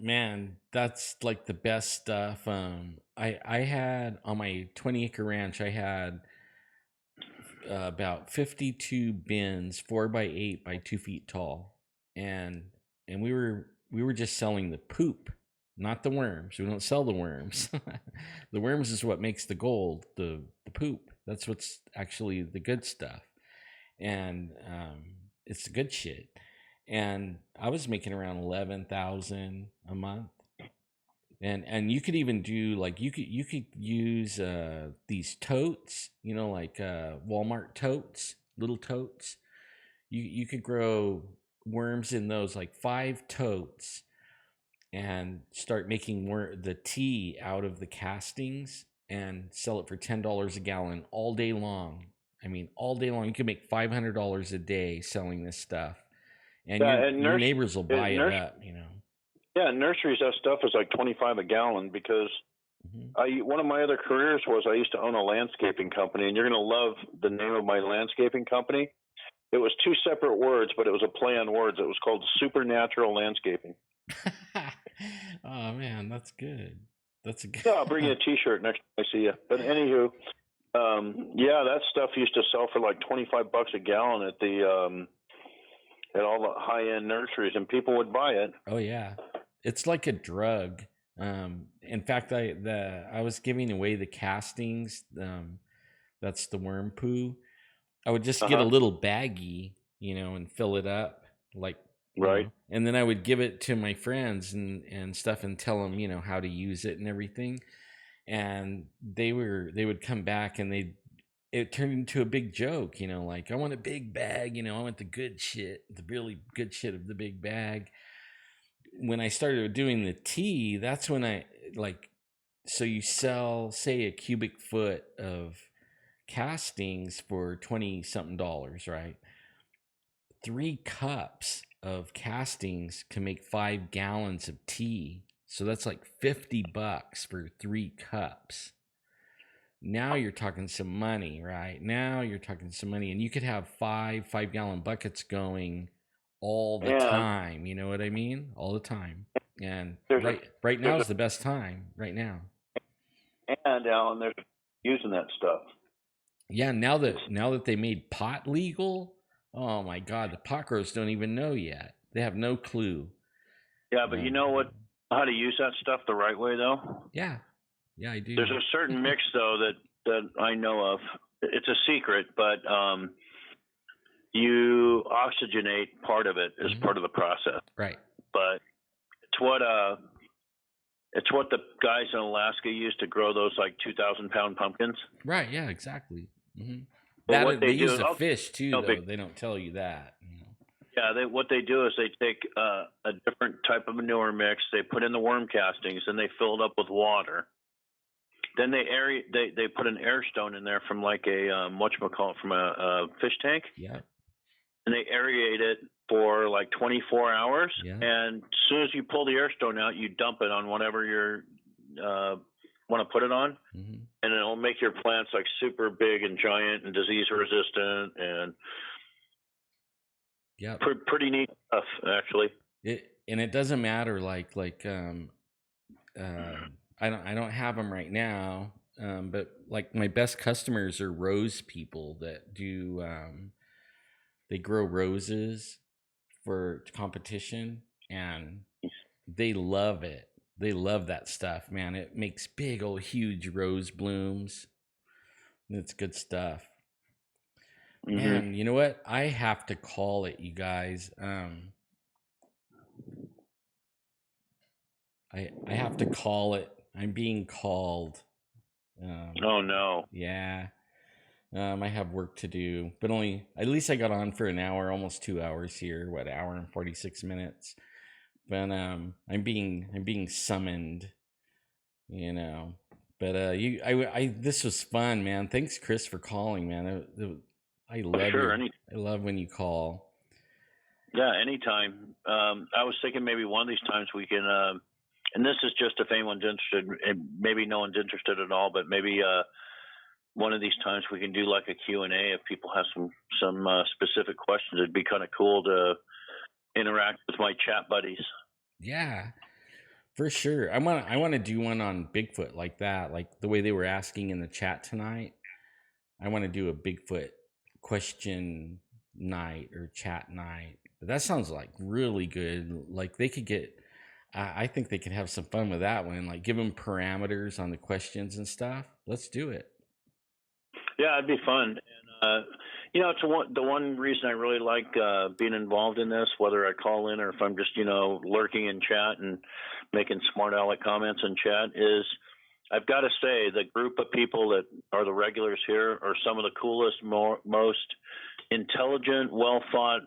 Man, that's like the best stuff. I had on my 20-acre ranch, I had about 52 bins, 4x8 by 2 feet tall, and we were just selling the poop, not the worms. We don't sell the worms. The worms is what makes the gold. The poop, that's what's actually the good stuff, and it's the good shit. And I was making around 11,000 a month, and you could even do you could use these totes, Walmart totes, little totes. You could grow worms in those, 5 totes, and start making the tea out of the castings and sell it for $10 a gallon all day long. I mean, all day long. You could make $500 a day selling this stuff. And your neighbors will buy it up, Yeah, nurseries, that stuff is like $25 a gallon because one of my other careers was I used to own a landscaping company, and you're going to love the name of my landscaping company. It was 2 separate words, but it was a play on words. It was called Supernatural Landscaping. Oh, man, that's good. That's a good. Yeah, I'll bring you a T-shirt next time I see you. But anywho, that stuff used to sell for like $25 a gallon at the at all the high-end nurseries, and people would buy it. Oh yeah, it's like a drug. In fact, I was giving away the castings. That's the worm poo. I would just get a little baggie, and fill it up, right. And then I would give it to my friends and stuff, and tell them, how to use it and everything. And they would come back, and it turned into a big joke, I want a big bag, I want the good shit, the really good shit of the big bag. When I started doing the tea, that's when so you sell, say, a cubic foot of castings for $20-something, right? 3 cups of castings can make 5 gallons of tea. So that's like $50 for 3 cups. Now you're talking some money, right? Now you're talking some money, and you could have 5-gallon buckets going all the time. You know what I mean? All the time. And right now is the best time. Right now. And Alan, they're using that stuff. Yeah, now that they made pot legal, oh my God, the pot growers don't even know yet. They have no clue. Yeah, but you know how to use that stuff the right way, though? Yeah, I do. There's a certain mix, though, that I know of. It's a secret, but you oxygenate part of it as part of the process. Right. But it's what the guys in Alaska use to grow those like 2,000-pound pumpkins. Right. Yeah. Exactly. But what they do, use the fish too, though. They don't tell you that. Yeah, what they do is they take a different type of manure mix. They put in the worm castings, and they fill it up with water. Then they put an air stone in there from like a from a fish tank. Yeah. And they aerate it for like 24 hours. Yeah. And as soon as you pull the air stone out, you dump it on whatever you want to put it on, and it'll make your plants like super big and giant and disease resistant and pretty neat stuff, actually. It doesn't matter like I don't have them right now, but like my best customers are rose people that do they grow roses for competition, and they love it. They love that stuff, man. It makes big old huge rose blooms. It's good stuff. Man, you know what? I have to call it, you guys. I have to call it. I'm being called. Oh no. Yeah. I have work to do, but at least I got on for an hour, almost 2 hours here. What, hour and 46 minutes? But I'm being summoned, you know. But this was fun, man. Thanks, Chris, for calling, man. I love I love when you call. Yeah, anytime. I was thinking maybe one of these times we can, and this is just if anyone's interested, and maybe no one's interested at all, but maybe one of these times we can do like a Q&A if people have some specific questions. It'd be kind of cool to interact with my chat buddies. Yeah, for sure. I want to do one on Bigfoot like that, like the way they were asking in the chat tonight. I want to do a Bigfoot question night or chat night. But that sounds like really good. Like they could get, I think they could have some fun with that one. Like give them parameters on the questions and stuff. Let's do it. Yeah, it'd be fun. And, it's the one reason I really like being involved in this, whether I call in or if I'm just, lurking in chat and making smart aleck comments in chat, is I've got to say the group of people that are the regulars here are some of the coolest, most intelligent, well-thought,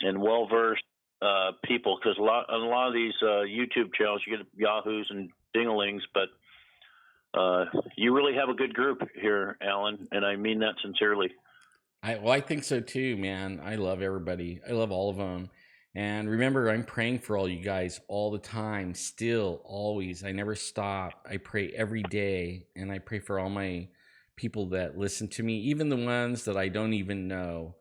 and well-versed people. Because on a lot of these YouTube channels, you get yahoos and dinglings, but you really have a good group here, Alan, and I mean that sincerely. I think so too, man. I love everybody. I love all of them. And remember, I'm praying for all you guys all the time, still, always. I never stop. I pray every day, and I pray for all my people that listen to me, even the ones that I don't even know.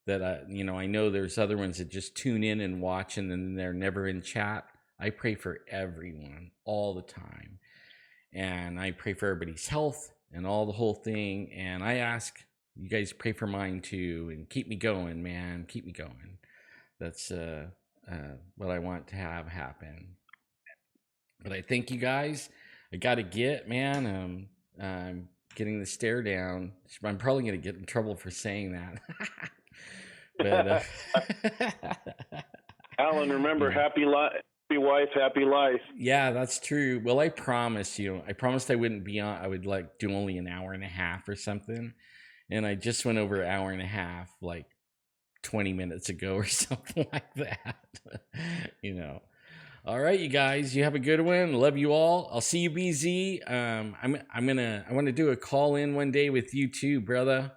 That I know there's other ones that just tune in and watch, and then they're never in chat. I pray for everyone all the time, and I pray for everybody's health and the whole thing. And I ask you guys pray for mine too, and keep me going, man. Keep me going. That's what I want to have happen. But I thank you guys. I got to get, man. I'm getting the stare down. I'm probably going to get in trouble for saying that. But Alan, remember, happy wife, happy life. Yeah, that's true. Well, I promised I wouldn't be on. I would do only an hour and a half or something. And I just went over an hour and a half, like 20 minutes ago or something like that. All right, you guys, you have a good one. Love you all. I'll see you, BZ. I want to do a call in one day with you too, brother.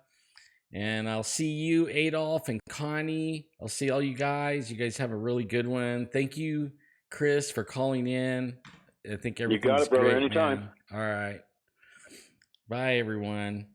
And I'll see you, Adolf and Connie. I'll see all you guys. You guys have a really good one. Thank you, Chris, for calling in. I think everything's you got it, brother. Great, anytime. Man. All right. Bye, everyone.